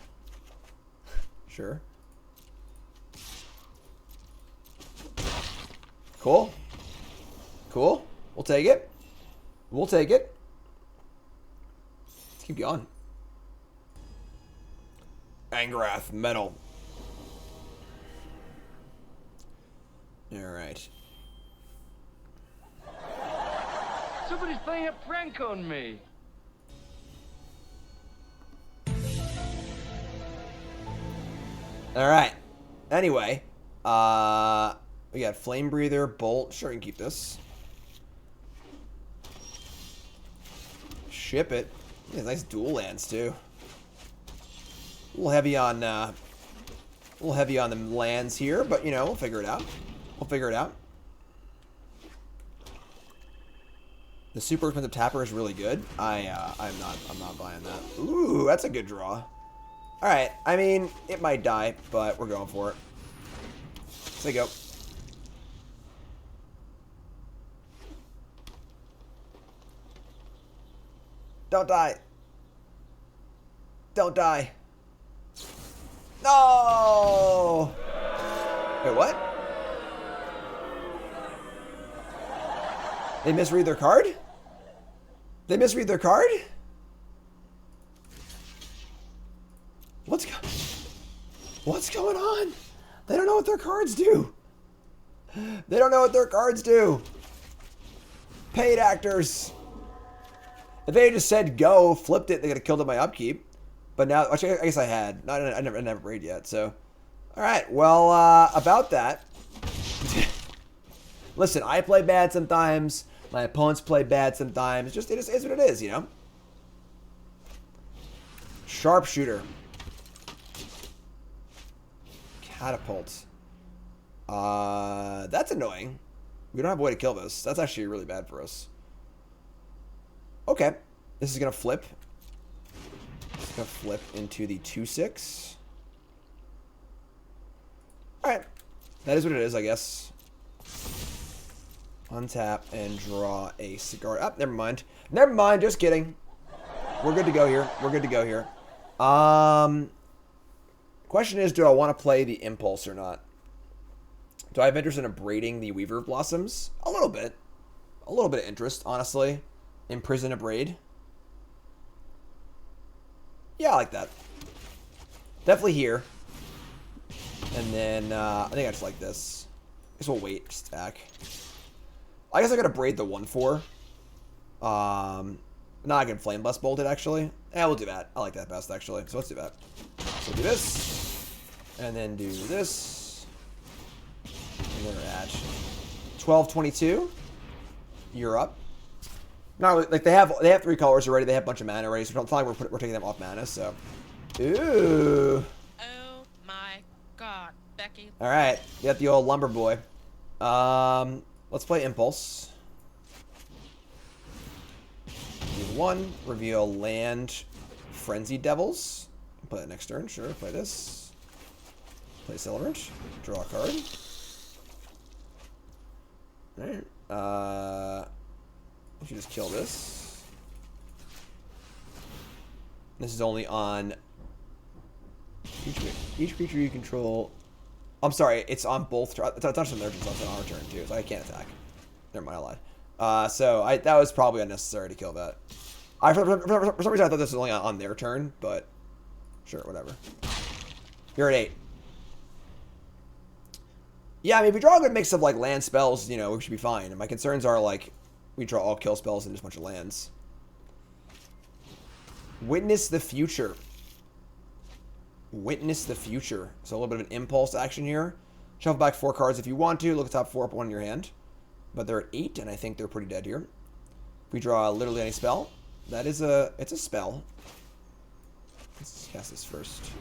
Sure. Cool. Cool. We'll take it. We'll take it. Let's keep going. Angrath Metal. Alright. Somebody's playing a prank on me. Alright. Anyway. We got Flame Breather, Bolt. Sure, you can keep this. Ship it. Yeah, nice dual lands, too. A little heavy on, the lands here, but, you know, we'll figure it out. We'll figure it out. The super expensive tapper is really good. I'm not buying that. Ooh, that's a good draw. Alright, I mean, it might die, but we're going for it. There you go. Don't die. Don't die. No! Wait, what? They misread their card? They misread their card? What's going on? They don't know what their cards do. They don't know what their cards do. Paid actors. If they had just said go, flipped it, they could have killed it my upkeep. But now, actually, I guess I had. I never played yet, so. Alright, well, about that. Listen, I play bad sometimes. My opponents play bad sometimes. It is what it is, you know? Sharpshooter. Catapult. That's annoying. We don't have a way to kill this. That's actually really bad for us. Okay. This is going to flip. It's going to flip into the 2/6. Alright. That is what it is, I guess. Untap and draw a cigar. Oh, never mind. Never mind. Just kidding. We're good to go here. We're good to go here. Question is, do I want to play the Impulse or not? Do I have interest in abrading the Weaver of Blossoms? A little bit. A little bit of interest, honestly. Imprison Abrade. Yeah, I like that. Definitely here. And then, I think I just like this. I guess we'll wait, stack. I guess I gotta braid the 1/4. Now I can Flame Blast Bolt it, actually. Yeah, we'll do that. I like that best, actually. So let's do that. So do this. And then do this. And then we're at 12-22. You're up. No, like they have 3 colors already. They have a bunch of mana already. So it's not like we're taking them off mana. So, ooh. Oh my God, Becky. All right, you got the old lumber boy. Let's play Impulse. Do 1. Reveal land. Frenzy Devils. Play that next turn. Sure. Play this. Play Celebrant. Draw a card. All right. We should just kill this. This is only on each creature you control. I'm sorry, it's on both turns. It's not just on their turn, it's on our turn too, so I can't attack. Never mind, I lied. So that was probably unnecessary to kill that. For some reason I thought this was only on their turn, but sure, whatever. You're at 8. Yeah, I mean, if we draw a good mix of like land spells, you know, we should be fine. And my concerns are like we draw all kill spells and just a bunch of lands. Witness the Future. Witness the Future. So a little bit of an impulse action here. Shuffle back 4 cards if you want to. Look at top 4 up 1 in your hand. But they're at 8, and I think they're pretty dead here. If we draw literally any spell, it's a spell. Let's cast this first.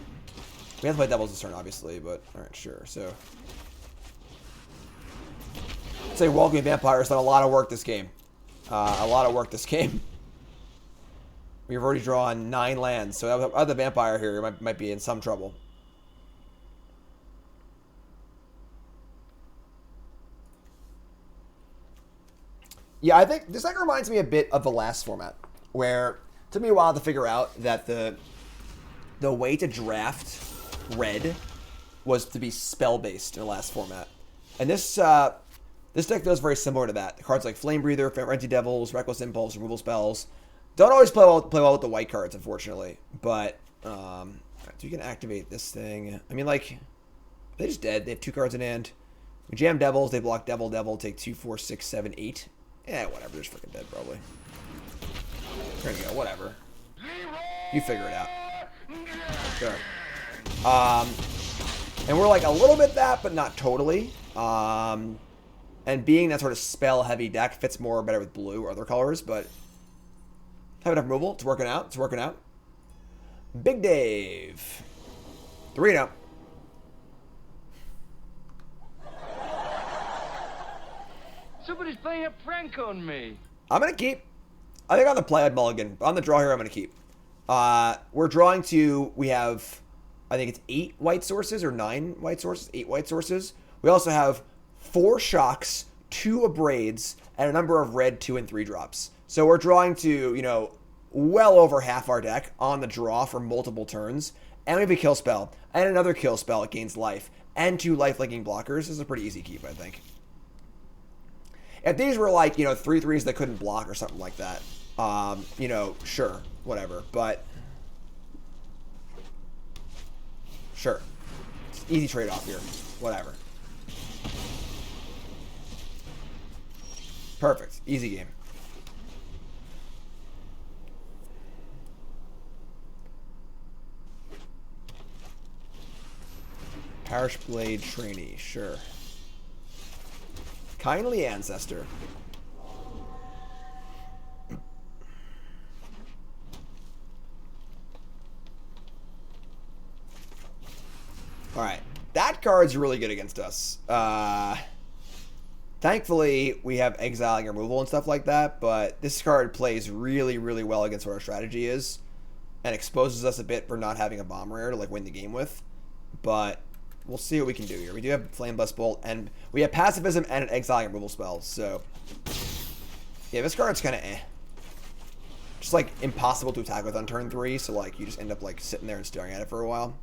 We have to play Devil's this turn, obviously, but alright, sure. So, I'd say Welcoming Vampire has done a lot of work this game. We've already drawn 9 lands, so other Vampire here might be in some trouble. Yeah, I think this deck reminds me a bit of the last format, where it took me a while to figure out that the way to draft red was to be spell-based in the last format. And this deck feels very similar to that. Cards like Flame Breather, Frenzy Devils, Reckless Impulse, removal spells don't always play well with the white cards, unfortunately. But so you can activate this thing. I mean, like, they're just dead. They have 2 cards in hand. We jam Devils. They block Devil. Take 2, 4, 6, 7, 8. Yeah, whatever. They're just freaking dead, probably. There you go. Whatever. You figure it out. Sure. And we're like a little bit that, but not totally. And being that sort of spell-heavy deck fits more better with blue or other colors, but have enough removal. It's working out. It's working out. Big Dave. 3-0. Somebody's playing a prank on me. I'm going to keep. I think on the play I'd mulligan. On the draw here, I'm going to keep. We're drawing to, we have, I think it's 8 white sources or 9 white sources, 8 white sources. We also have 4 shocks, 2 abrades, and a number of red 2 and 3 drops. So we're drawing to, you know, well over half our deck on the draw for multiple turns. And we have a kill spell, and another kill spell. It gains life, and 2 life-linking blockers. This is a pretty easy keep, I think. If these were like, you know, 3/3s that couldn't block or something like that, you know, sure, whatever. But sure, it's easy trade-off here. Whatever. Perfect. Easy game. Parish Blade Trainee, sure. Kindly Ancestor. Alright. That card's really good against us. Thankfully, we have exiling removal and stuff like that, but this card plays really, really well against what our strategy is and exposes us a bit for not having a bomb rare to like win the game with. But we'll see what we can do here. We do have Flame Blast Bolt, and we have Pacifism and an exiling removal spell, so yeah, this card's kind of just like impossible to attack with on turn 3, so like you just end up like sitting there and staring at it for a while.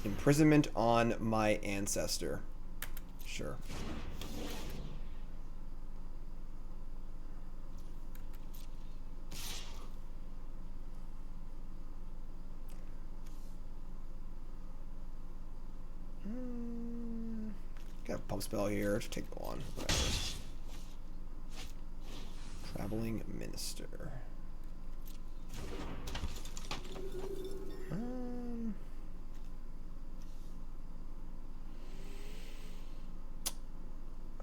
Imprisonment on my Ancestor. Sure. Got a pump spell here. Just take the one. Whatever. Traveling Minister.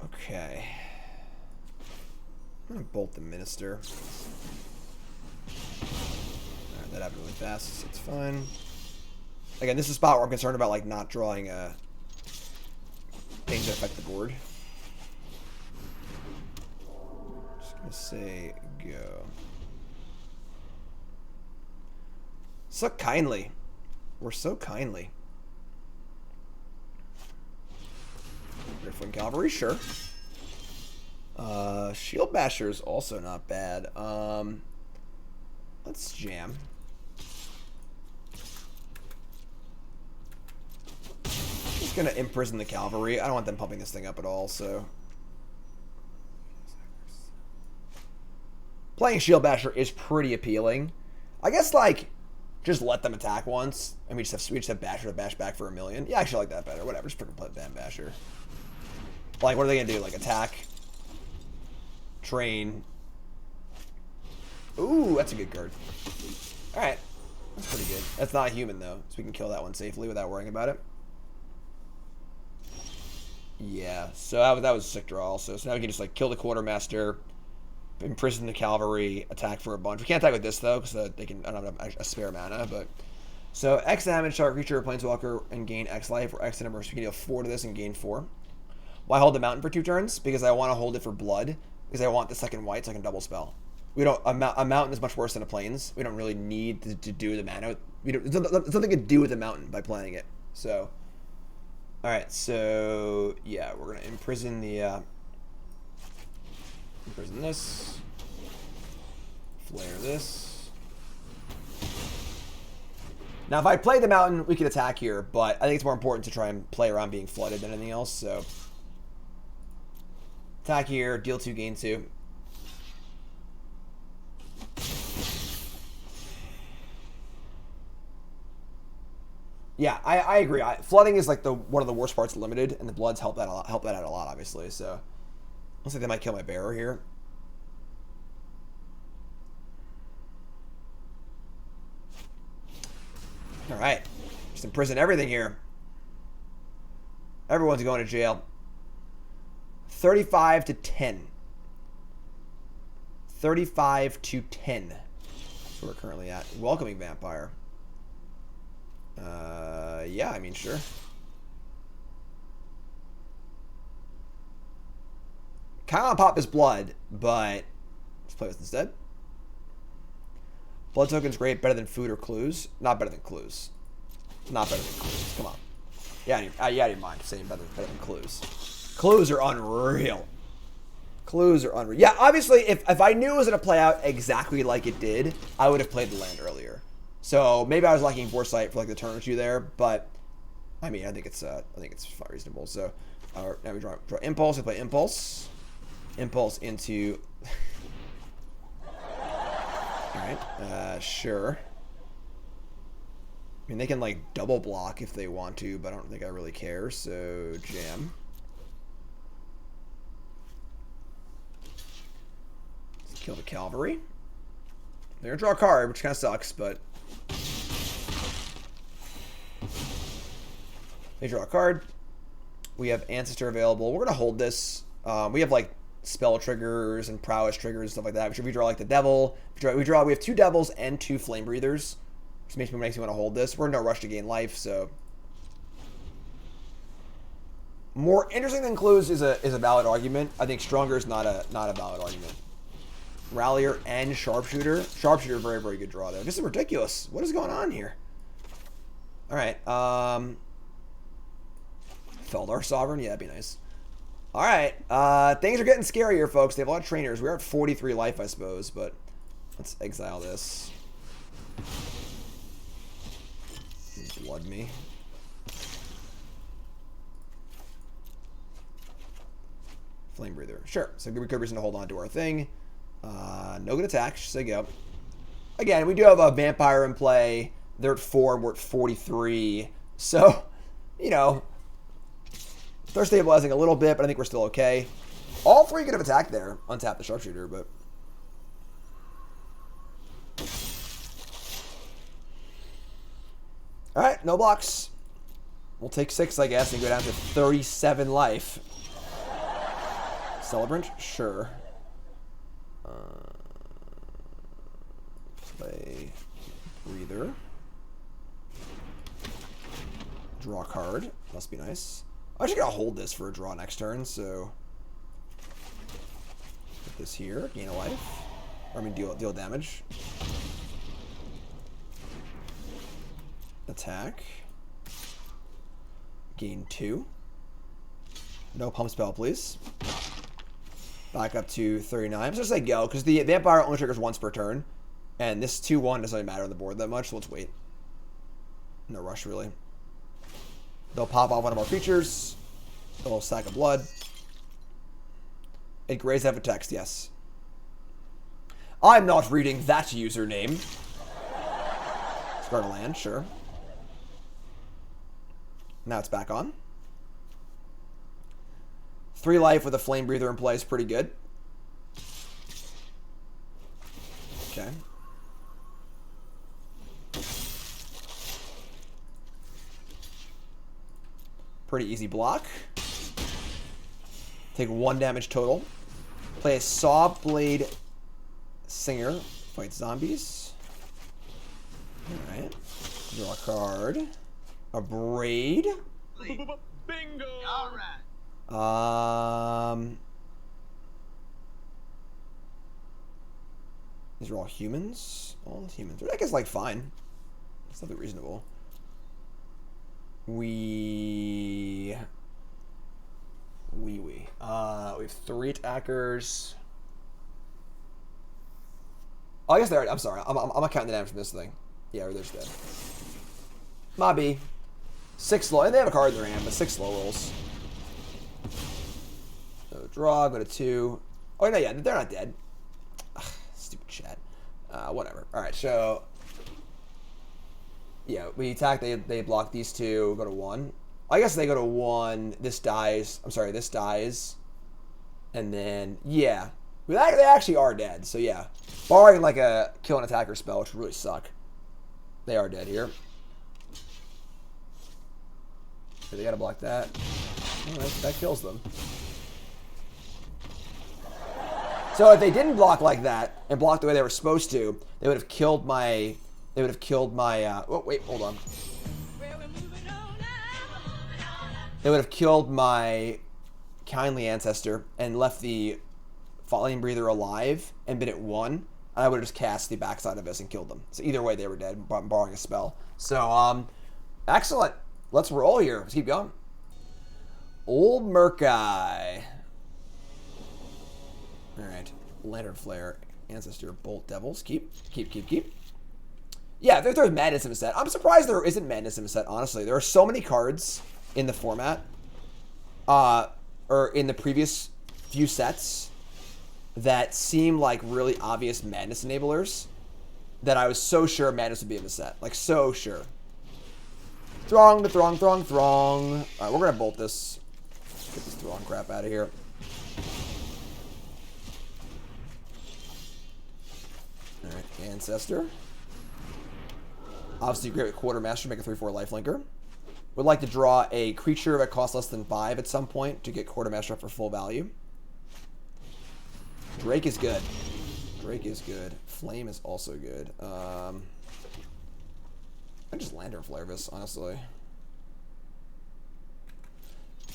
Okay. I'm gonna bolt the Minister. Alright, that happened really fast. It's fine. Again, this is a spot where I'm concerned about like not drawing things that affect the board. Just gonna say go. So kindly. We're so kindly. Griffin Cavalry, sure. Shield Basher is also not bad. Let's jam. Just gonna imprison the cavalry. I don't want them pumping this thing up at all, so. Playing Shield Basher is pretty appealing. I guess, like, just let them attack once, and we just have Basher to bash back for 1,000,000. Yeah, I actually like that better. Whatever, just freaking play Bam Basher. Like, what are they gonna do? Like, attack, train, Ooh, that's a good card. Alright. That's pretty good. That's not a human, though, so we can kill that one safely without worrying about it. Yeah, so that was a sick draw also. So now we can just, like, kill the Quartermaster, imprison the Cavalry, attack for a bunch. We can't attack with this, though, because they can, I don't have a spare mana, but... So, X damage, target creature or planeswalker, and gain X life, or X number, so we can deal 4 to this and gain 4. Why hold the mountain for 2 turns? Because I want to hold it for blood, because I want the second white so I can double spell. We don't. A mountain is much worse than a plains. We don't really need to do the mana. There's nothing to do with the mountain by playing it. So, all right. So yeah, we're gonna imprison the imprison this, flare this. Now, if I play the mountain, we could attack here, but I think it's more important to try and play around being flooded than anything else. So, attack here, deal 2, gain 2. Yeah, I agree. Flooding is like one of the worst parts of limited, and the bloods help that out a lot, obviously. So, looks like they might kill my bearer here. All right, just imprison everything here. Everyone's going to jail. 35 to 10. 35 to 10. That's where we're currently at. Welcoming Vampire. Yeah, I mean, sure. Kind of want to pop his blood, but let's play this instead. Blood token's great. Better than food or clues. Not better than clues. Not better than clues. Come on. Yeah, out of your mind saying better than clues. Clues are unreal. Clues are unreal. Yeah, obviously, if I knew it was going to play out exactly like it did, I would have played the land earlier. So maybe I was lacking foresight for like the turn or two there, but I mean, I think it's quite reasonable. So now we draw impulse. We play impulse. Impulse into. All right, sure. I mean, they can like double block if they want to, but I don't think I really care. So jam. Let's kill the cavalry. They're gonna draw a card, which kind of sucks, but. They draw a card. We have Ancestor available. We're going to hold this. We have like spell triggers and prowess triggers and stuff like that. We draw like the devil. We have 2 devils and 2 flame breathers, which makes me want to hold this. We're in no rush to gain life, so. More interesting than clues is a valid argument. I think stronger is not a valid argument. Rallier and Sharpshooter. Sharpshooter, very, very good draw there. This is ridiculous. What is going on here? All right. Feldar Sovereign. Yeah, that'd be nice. All right. Things are getting scarier, folks. They have a lot of trainers. We're at 43 life, I suppose, but let's exile this. Blood me. Flame Breather. Sure. So we could reason to hold on to our thing. No good attack. So go. Again, we do have a vampire in play. They're at 4 and we're at 43. So, you know, they're stabilizing a little bit, but I think we're still okay. All 3 could have attacked there. Untap the Sharpshooter, but. Alright, no blocks. We'll take 6, I guess, and go down to 37 life. Celebrant? Sure. Play Breather. Draw a card. Must be nice. I'm actually going to hold this for a draw next turn, so. Put this here. Gain a life. Or, I mean, deal damage. Attack. Gain 2. No pump spell, please. Back up to 39. I'm just going to say go, because the vampire only triggers once per turn. And this 2-1 doesn't really matter on the board that much, so let's wait. No rush, really. They'll pop off one of our creatures. A little sack of blood. It grays have a text, yes. I'm not reading that username. Discard a land, sure. Now it's back on. 3 life with a Flame Breather in play is pretty good. Okay. Pretty easy block. Take 1 damage total. Play a Saw Blade Singer. Fight zombies. Alright. Draw a card. A Braid. Bingo! Alright. These are all humans. All humans. I guess like fine. It's nothing reasonable. We have 3 attackers. Oh, I guess they're. I'm sorry. I'm not counting the damage from this thing. Yeah, they're just dead. Mobby. 6 slow, and they have a card in their hand, but 6 slow rolls. So draw. Go to 2. Oh no, yeah, they're not dead. Ugh, stupid chat. Whatever. All right, so yeah, we attack. They block these 2. Go to 1. I guess they go to 1. This dies. I'm sorry. This dies. And then, yeah. They actually are dead. So, yeah. Barring, like, a kill an attacker spell, which would really suck. They are dead here. So they gotta block that. Oh, that kills them. So, if they didn't block like that, and block the way they were supposed to, they would have killed my... oh, wait, hold on. They would have killed my Kindly Ancestor and left the Falling Breather alive and been at 1. And I would have just cast the backside of this and killed them. So either way, they were dead, borrowing a spell. So, excellent. Let's roll here. Let's keep going. Old Murkai. Alright. Lantern Flare, Ancestor, Bolt Devils. Keep. Yeah, there's madness in the set. I'm surprised there isn't madness in the set, honestly. There are so many cards in the format, or in the previous few sets, that seem like really obvious madness enablers, that I was so sure madness would be in the set. Like, so sure. Throng to Throng. Alright, we're gonna bolt this. Get this Throng crap out of here. Alright, Ancestor. Obviously great with Quartermaster, make a 3/4 lifelinker. Would like to draw a creature that costs less than 5 at some point to get Quartermaster up for full value. Drake is good. Flame is also good. I just Lantern Flare this, honestly.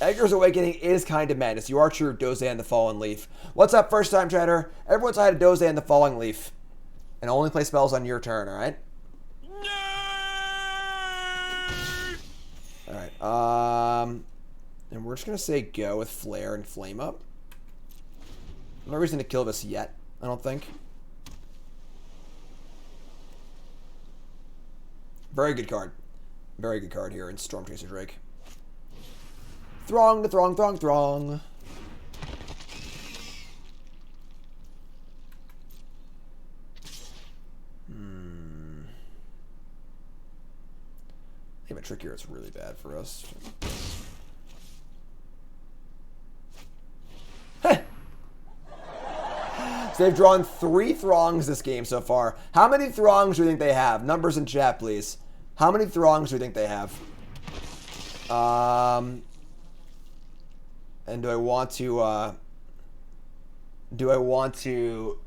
Edgar's Awakening is kind of madness. You are true, Doze and the Fallen Leaf. What's up, first time chatter? Everyone's had a Doze and the Falling Leaf. And only play spells on your turn, alright? Alright, and we're just gonna say go with Flare and Flame Up. No reason to kill this yet, I don't think. Very good card. Very good card here in Storm Chaser Drake. Throng to Throng. They have a trick here that's really bad for us. So they've drawn 3 Throngs this game so far. How many Throngs do you think they have? Numbers in chat, please. How many Throngs do you think they have? And do I want to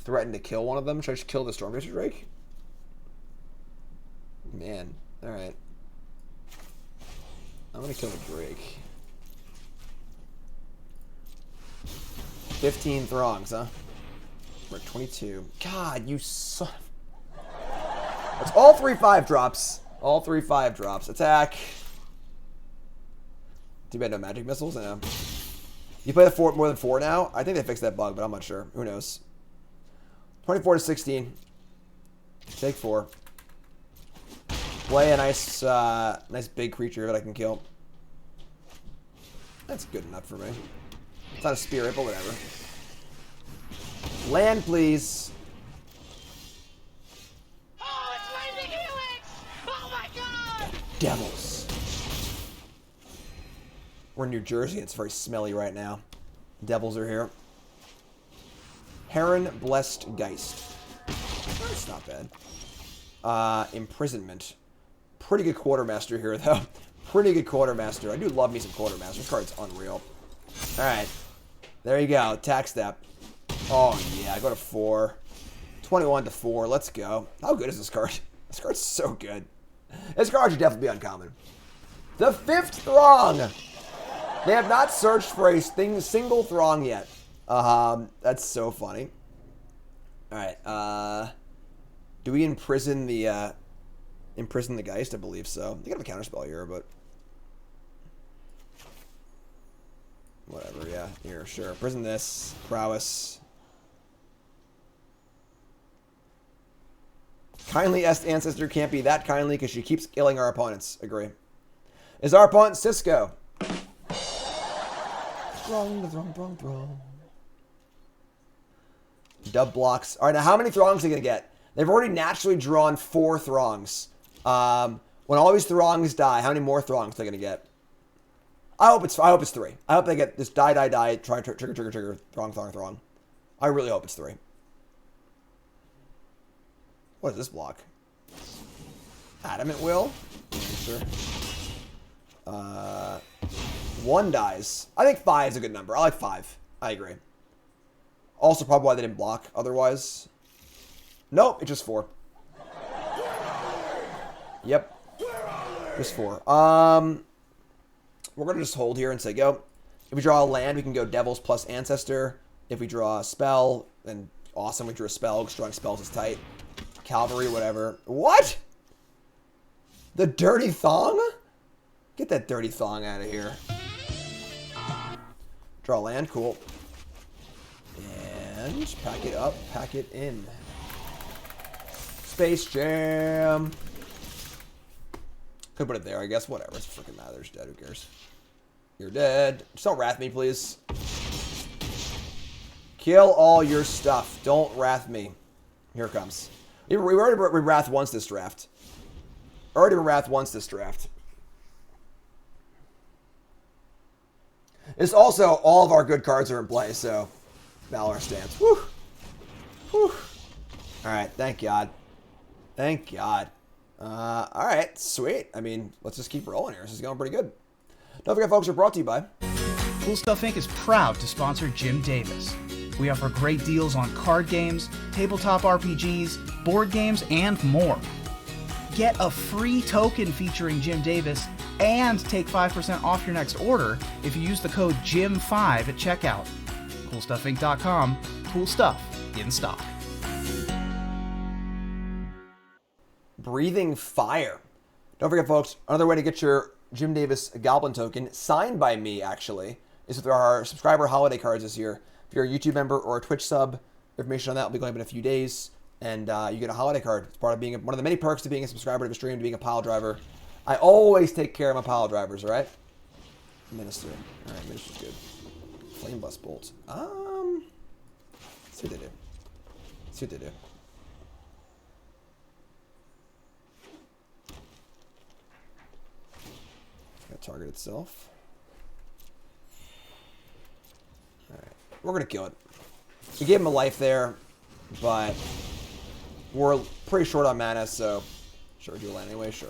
threaten to kill one of them? Should I just kill the Stormchaser Drake? Man, alright. I'm gonna kill the Drake. 15 Throngs, huh? We're at 22. God, you son of... That's all 3 5-drops. All 3 5-drops. Attack. Too bad no magic missiles. No. You play the more than 4 now? I think they fixed that bug, but I'm not sure. Who knows? 24 to 16. Take 4. Play a nice big creature that I can kill. That's good enough for me. It's not a spirit, but whatever. Land, please. Oh, it's Lightning Helix! Oh my god! Devils. We're in New Jersey. It's very smelly right now. Devils are here. Heron Blessed Geist. That's not bad. Imprisonment. Pretty good Quartermaster here, though. Pretty good Quartermaster. I do love me some Quartermaster. This card's unreal. Alright. There you go. Attack step. Oh, yeah. I go to 4. 21 to 4. Let's go. How good is this card? This card's so good. This card should definitely be uncommon. The 5th Throng. They have not searched for a single Throng yet. That's so funny. Alright. Do we imprison the Geist? I believe so. You got a counterspell here, but whatever, yeah. Here, sure. Imprison this. Prowess. Kindly Ancestor can't be that kindly because she keeps killing our opponents. Agree. Is our opponent Cisco? Throng. Dub blocks. Alright, now how many Throngs are they going to get? They've already naturally drawn 4 Throngs. When all these Throngs die, how many more Throngs are they going to get? I hope it's 3. I hope they get this die, try, trigger, Throng. I really hope it's 3. What is this block? Adamant Will? Sure. 1 dies. I think 5 is a good number. I like 5. I agree. Also probably why they didn't block otherwise. Nope, it's just 4. Yep. Just 4. We're going to just hold here and say go. If we draw a land, we can go Devils plus Ancestor. If we draw a spell, then awesome. We drew a spell because drawing spells is tight. Cavalry, whatever. What? The Dirty Thong? Get that Dirty Thong out of here. Draw land, cool. And pack it up, pack it in. Space Jam. Could put it there, I guess. Whatever. It's freaking matters. Dead. Who cares? You're dead. Just don't wrath me, please. Kill all your stuff. Don't wrath me. Here it comes. We already wrath once this draft. It's also all of our good cards are in play, so Valor stance. Whew. Whew. Alright, thank God. Thank God. Alright, sweet. I mean, let's just keep rolling here. This is going pretty good. Don't forget, folks, we're brought to you by Cool Stuff Inc. is proud to sponsor Jim Davis. We offer great deals on card games, tabletop RPGs, board games, and more. Get a free token featuring Jim Davis and take 5% off your next order if you use the code JIM5 at checkout. CoolStuffInc.com. Cool stuff in stock. Breathing Fire. Don't forget, folks, another way to get your Jim Davis Goblin token, signed by me, actually, is with our subscriber holiday cards this year. If you're a YouTube member or a Twitch sub, information on that will be going up in a few days, and you get a holiday card. It's part of being one of the many perks to being a subscriber to the stream, to being a pile driver. I always take care of my pile drivers, all right? Minister. All right, Minister's good. Flame Bust Bolt. Let's see what they do. Let's see what they do. Got to target itself. All right, we're gonna kill it. We gave him a life there, but we're pretty short on mana, so sure, do a land anyway. Sure.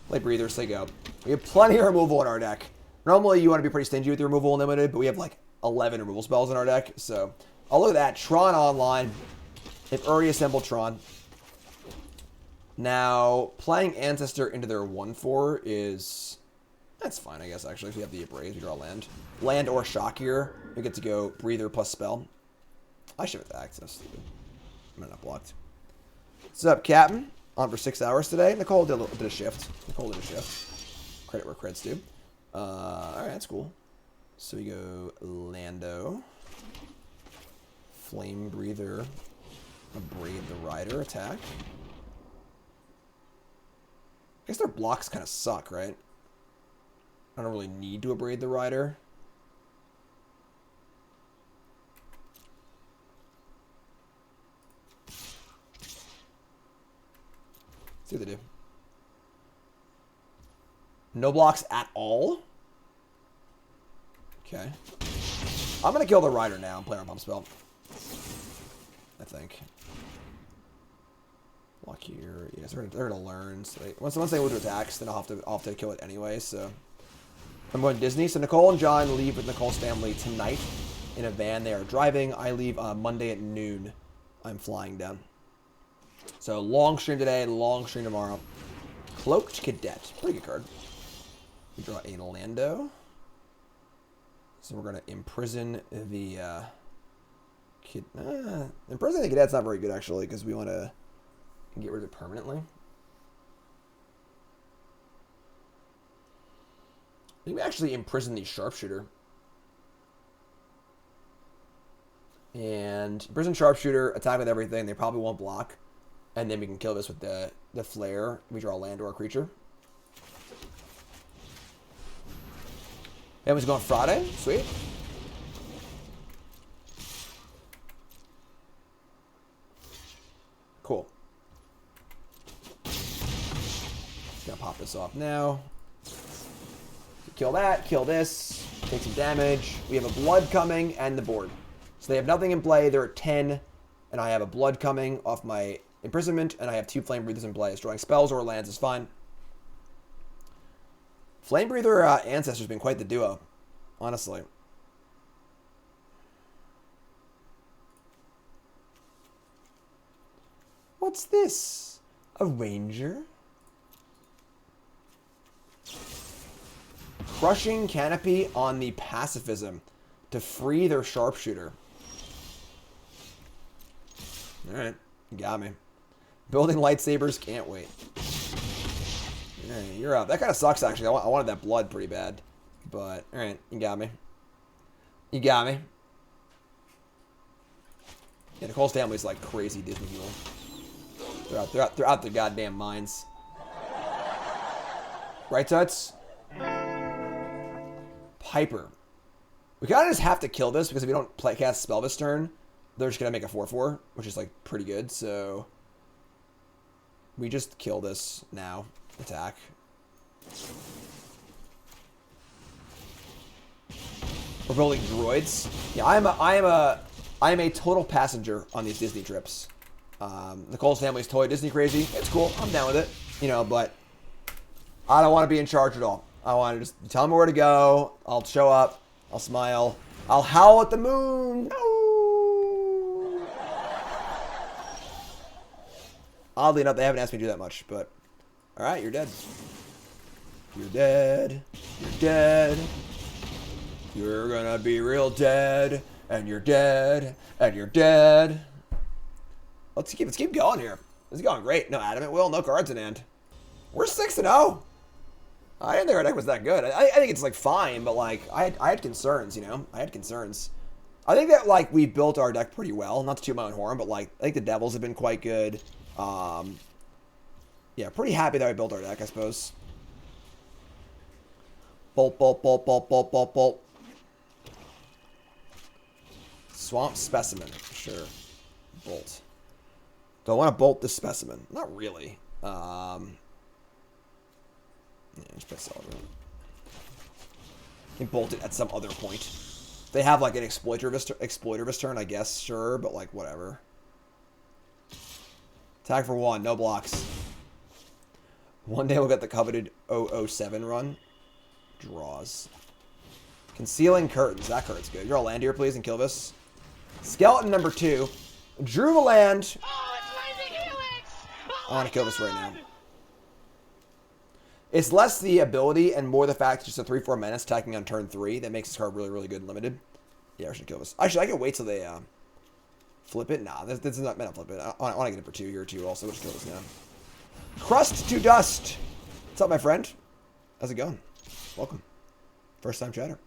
Play Breather, say go. We have plenty of removal in our deck. Normally, you want to be pretty stingy with your removal unlimited, but we have like 11 removal spells in our deck. So, oh, look at that. Tron online. They've already assembled Tron. Now, playing Ancestor into their 1/4 is... That's fine, I guess, actually. If we have the Abrade, we draw land. Land or Shock here. We get to go Breather plus Spell. I should have the access. I'm not blocked. What's up, Captain? On for 6 hours today. Nicole did a bit of shift. Credit where credit's due. Alright, that's cool. So we go Lando. Flame Breather. Abrade the Rider. Attack. I guess their blocks kind of suck, right? I don't really need to Abrade the Rider. See what they do. No blocks at all? Okay. I'm going to kill the Rider now and play our Pump Spell. I think. Block here. Yeah, so they're gonna learn. So once they move to attacks, then I'll have to kill it anyway. So I'm going to Disney. So Nicole and John leave with Nicole's family tonight in a van. They are driving. I leave Monday at noon. I'm flying down. So long stream today, long stream tomorrow. Cloaked Cadet. Pretty good card. We draw a Lando. So we're going to imprison the imprison the Cadet's not very good, actually, because we want to get rid of it permanently. Maybe actually imprison the Sharpshooter. And imprison Sharpshooter, attack with everything. They probably won't block. And then we can kill this with the Flare. We draw a land or a creature. And was going Friday. Sweet. Cool. Gonna pop this off now. Kill that, kill this, take some damage. We have a blood coming and the board. So they have nothing in play. They're at 10, and I have a blood coming off my imprisonment, and I have 2 Flame Breathers in play. Destroying spells or lands is fine. Flame Breather Ancestor's been quite the duo, honestly. What's this? A Ranger? Crushing Canopy on the Pacifism to free their Sharpshooter. Alright, you got me. Building Lightsabers, can't wait. Alright, you're up. That kind of sucks, actually. I wanted that blood pretty bad. But, alright, you got me. You got me. Yeah, Nicole's family's like crazy Disney people. They're out their goddamn minds. Right, Tuts? Piper. We kind of just have to kill this because if we don't cast spell this turn, they're just going to make a 4/4, which is like pretty good. So we just kill this now. Attack. We're building droids. Yeah, I am a total passenger on these Disney trips. Nicole's family's toy Disney crazy. It's cool. I'm down with it. You know, but I don't want to be in charge at all. I want to just tell them where to go. I'll show up. I'll smile. I'll howl at the moon. No. Oddly enough, they haven't asked me to do that much, but all right, you're dead. You're dead. You're dead. You're gonna be real dead, and you're dead, and you're dead. Let's keep going here. This is going great. No Adamant Will, no cards in hand. We're 6-0. I didn't think our deck was that good. I think it's like fine, but like I had concerns, you know. I had concerns. I think that like we built our deck pretty well. Not to toot my own horn, but like I think the Devils have been quite good. Yeah, pretty happy that I built our deck, I suppose. Bolt, bolt, bolt, bolt, bolt, bolt, bolt. Swamp Specimen, sure. Bolt. Do I want to bolt this specimen? Not really. Yeah, just play Celebrate. Can bolt it at some other point. They have like an exploitivist turn, I guess, sure, but like whatever. Attack for 1, no blocks. One day we'll get the coveted 007 run. Draws. Concealing Curtains. That card's good. Draw a land here, please, and kill this. Skeleton number 2. Drew the land. Oh, it's Mythic Helix! Oh I want to kill this right God! now. It's less the ability and more the fact it's just a 3/4 menace attacking on turn 3 that makes this card really, really good and limited. Yeah, I should kill this. Actually, I can wait till they flip it. Nah, this is not meant to flip it. I want to get it for 2 here, too. Also, we'll just kill this now. Crust to Dust. What's up, my friend? How's it going? Welcome. First time chatter.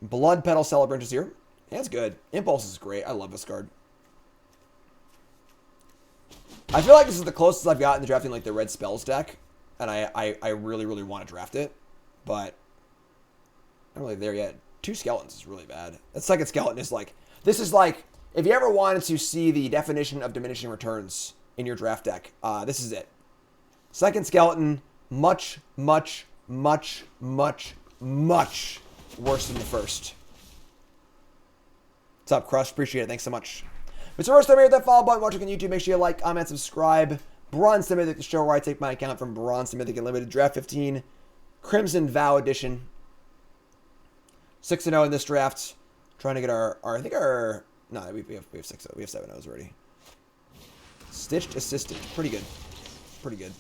Blood Petal Celebrant is here. Yeah, it's good. Impulse is great. I love this card. I feel like this is the closest I've gotten to drafting like the red spells deck. And I really, really want to draft it. But I'm not really there yet. 2 skeletons is really bad. That second skeleton is like... This is like... If you ever wanted to see the definition of diminishing returns in your draft deck, this is it. Second skeleton, much, much, much, much, much worse than the first. What's up, Crush? Appreciate it. Thanks so much. it's the first time you hit that follow button watching on YouTube. Make sure you like, comment, subscribe. Bronze to Mythic, the show where I take my account from Bronze to Mythic Unlimited. Draft 15, Crimson Vow edition. 6-0 in this draft. Trying to get our I think our, no, we have 6-0. We have 7-0s already. Stitched Assistant, pretty good. Pretty good.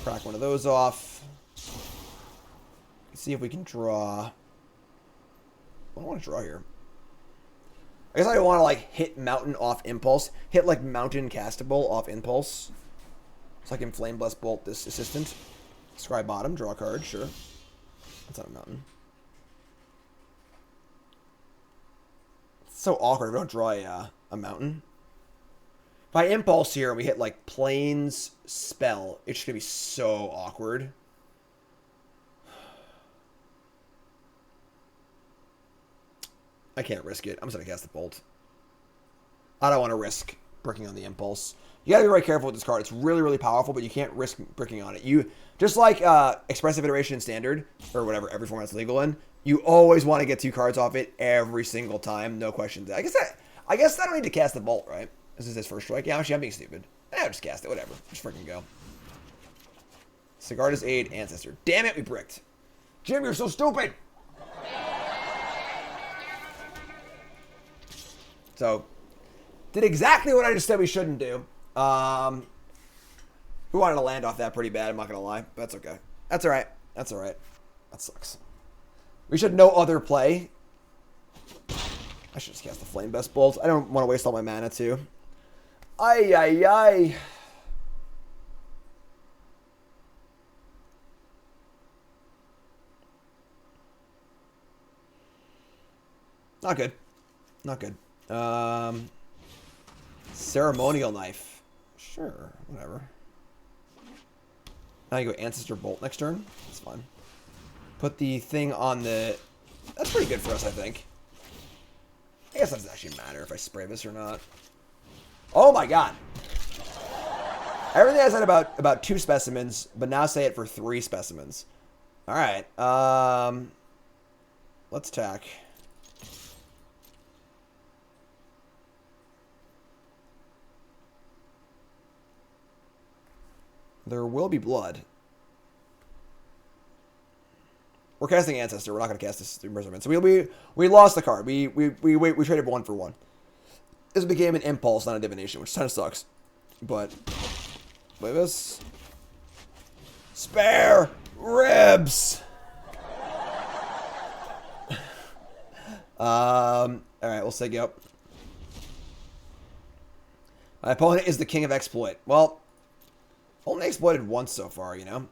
Crack one of those off. Let's see if we can draw. What do I want to draw here? I guess I want to like hit Mountain off Impulse. Hit like Mountain Castable off Impulse. So I can Flame Blast Bolt this Assistant. Scry bottom, draw a card, sure. That's not a Mountain. It's so awkward if we don't draw a Mountain. If I Impulse here and we hit like Plains Spell, it's just going to be so awkward. I can't risk it. I'm just going to cast the Bolt. I don't want to risk bricking on the Impulse. You got to be very careful with this card. It's really, really powerful, but you can't risk bricking on it. You just like Expressive Iteration in Standard, or whatever, every format's legal in, you always want to get 2 cards off it every single time. No questions. I guess I don't need to cast the Bolt, right? This is his first strike. Yeah, actually, I'm being stupid. Just cast it. Whatever. Just freaking go. Sigarda's Aid, Ancestor. Damn it, we bricked. Jim, you're so stupid! So, did exactly what I just said we shouldn't do. We wanted to land off that pretty bad, I'm not going to lie. But that's okay. That's alright. That's alright. That sucks. We should no other play. I should just cast the Flame Best Bolt. I don't want to waste all my mana, too. Ay, ay, ay. Not good. Not good. Ceremonial Knife. Sure, whatever. Now you go Ancestor Bolt next turn. That's fine. Put the thing on the... That's pretty good for us, I think. I guess that doesn't actually matter if I spray this or not. Oh my god. Everything I said about 2 specimens, but now say it for 3 specimens. Alright. Let's attack. There will be blood. We're casting Ancestor. We're not going to cast this Imprisonment. So we lost the card. We traded 1 for 1. This became an Impulse, not a Divination, which kind of sucks. But play this. Spare ribs. All right, we'll say go. My opponent is the King of Exploit. Well, only exploited once so far, you know.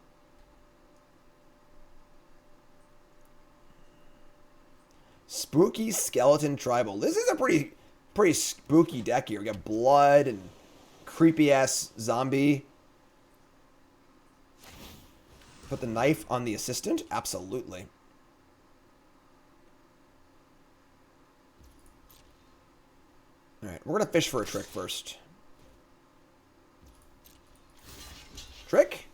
Spooky Skeleton Tribal. This is a pretty spooky deck here. We got blood and creepy ass zombie. Put the knife on the assistant? Absolutely. Alright, we're gonna fish for a trick first. Trick?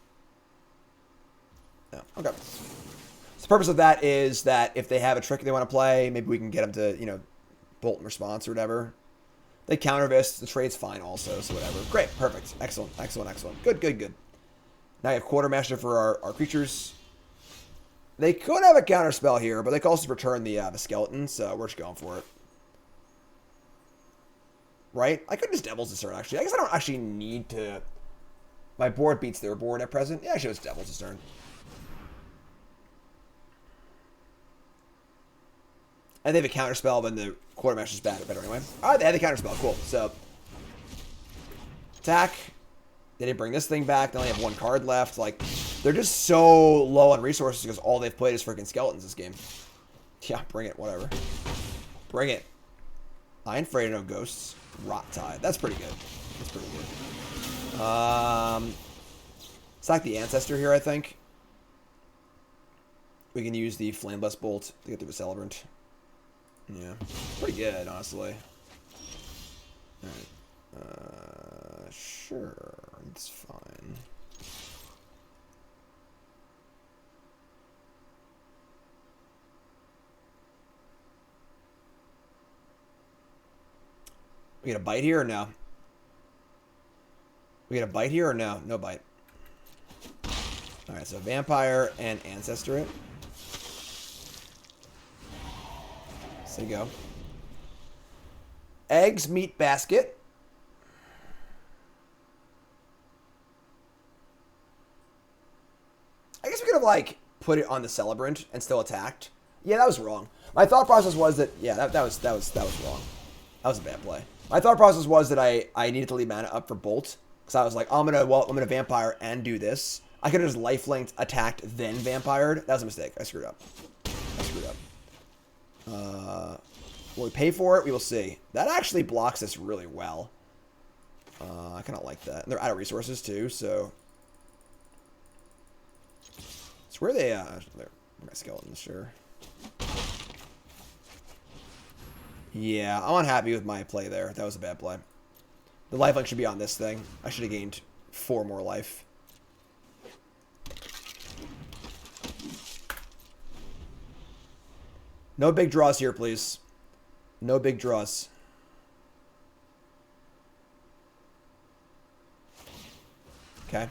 No. Okay. So the purpose of that is that if they have a trick they want to play, maybe we can get them to, you know, bolt in response or whatever. They counter-vist. The trade's fine also, so whatever. Great. Perfect. Excellent. Excellent. Excellent. Good, good, good. Now you have Quartermaster for our creatures. They could have a counter spell here, but they could also return the skeleton, so we're just going for it. Right? I could just Devil's Discern, actually. I guess I don't actually need to... My board beats their board at present. Yeah, actually, it's Devil's Discern. And they have a counter spell, but the Quartermaster's better anyway. Alright, they had the counter spell. Cool. So, attack. They didn't bring this thing back. They only have 1 card left. Like, they're just so low on resources because all they've played is freaking skeletons this game. Yeah, bring it. Whatever. Bring it. I ain't afraid of no ghosts. Rot Tide. That's pretty good. That's pretty good. Sack the Ancestor here, I think. We can use the Flameless Bolt to get through the Celebrant. Yeah. Pretty good, honestly. Alright. Sure. It's fine. We get a bite here or no? We get a bite here or no? No bite. Alright, so Vampire and Ancestor it. So you go. Eggs, meat, basket. I guess we could have, like, put it on the Celebrant and still attacked. Yeah, that was wrong. My thought process was that, yeah, that was wrong. That was a bad play. My thought process was that I needed to leave mana up for Bolt. Because I was like, I'm gonna Vampire and do this. I could have just Lifelinked, attacked, then Vampired. That was a mistake. I screwed up. Will we pay for it? We will see. That actually blocks us really well. I kind of like that. And they're out of resources too, so... It's where they... They're my skeletons, sure. Yeah, I'm unhappy with my play there. That was a bad play. The lifelink should be on this thing. I should have gained 4 more life. No big draws here, please. No big draws. Okay.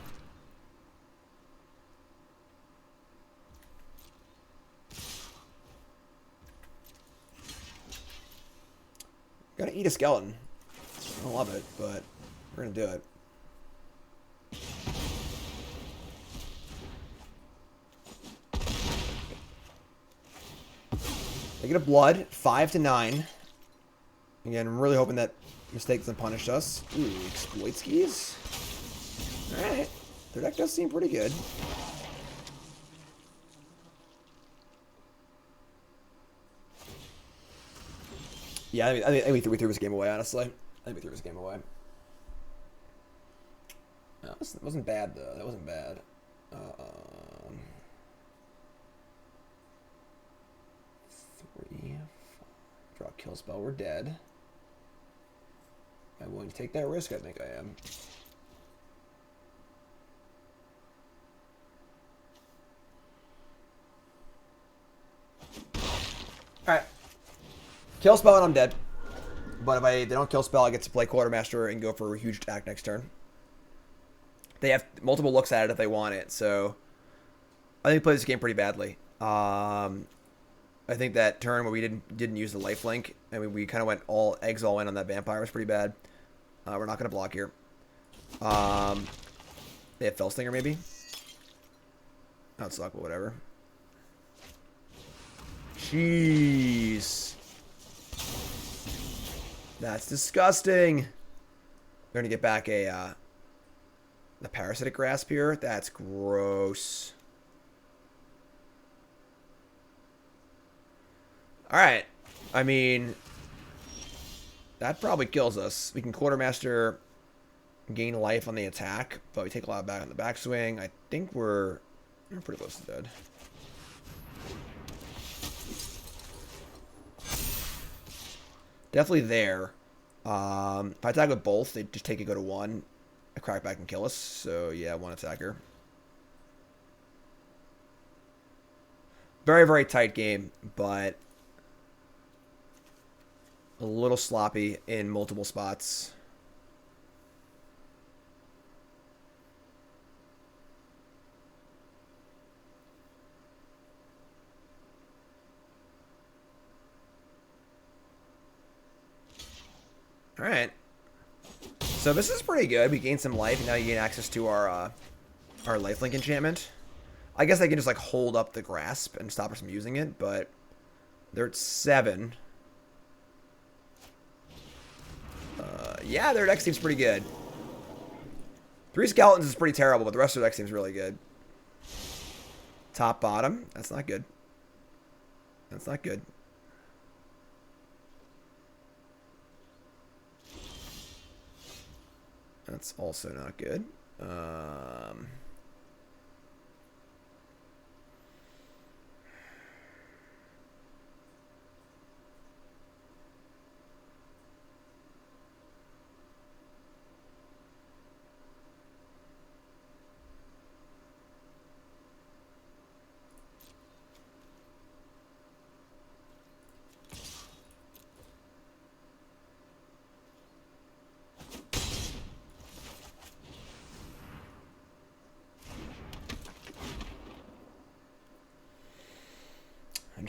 Gonna eat a skeleton. I don't love it, but we're gonna do it. They get a blood, 5 to 9. Again, I'm really hoping that Mistake doesn't punish us. Ooh, exploit skis. Alright. Their deck does seem pretty good. Yeah, I think we threw this game away, honestly. I think we threw this game away. No, it wasn't bad, though. That wasn't bad. Three. Draw a kill spell. We're dead. Am I willing to take that risk? I think I am. Alright. Kill spell and I'm dead. But if they don't kill spell, I get to play Quartermaster and go for a huge attack next turn. They have multiple looks at it if they want it, so I think we played this game pretty badly. I think that turn where we didn't use the lifelink, I mean we kind of went all eggs all in on that Vampire was pretty bad. We're not gonna block here. They have Fellstinger maybe. That would suck, but whatever. Jeez. That's disgusting. We're gonna get back the Parasitic Grasp here. That's gross. Alright. I mean, that probably kills us. We can Quartermaster, gain life on the attack, but we take a lot back on the backswing. I think we're pretty close to dead. Definitely there. If I attack with both, they just take a go to 1. A crack back and kill us. So yeah, 1 attacker. Very, very tight game, but a little sloppy in multiple spots. Alright. So this is pretty good. We gained some life, and now you gain access to our lifelink enchantment. I guess I can just like hold up the grasp and stop us from using it, but they're at 7. Yeah, their deck seems pretty good. 3 skeletons is pretty terrible, but the rest of their deck seems really good. Top, bottom. That's not good. That's not good. That's also not good.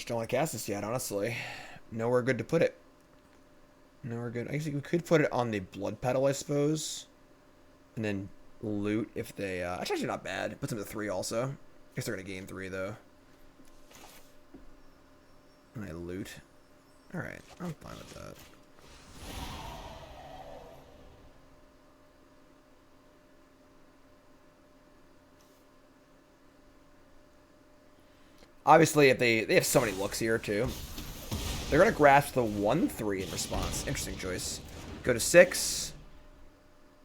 just don't want to cast this yet, honestly. Nowhere good to put it. Nowhere good. I guess we could put it on the Blood Petal, I suppose. And then loot if they... That's actually not bad. Puts them to 3 also. I guess they're going to gain 3, though. And I loot. Alright, I'm fine with that. Obviously, if they have so many looks here, too. They're going to grasp the 1-3 in response. Interesting choice. Go to 6.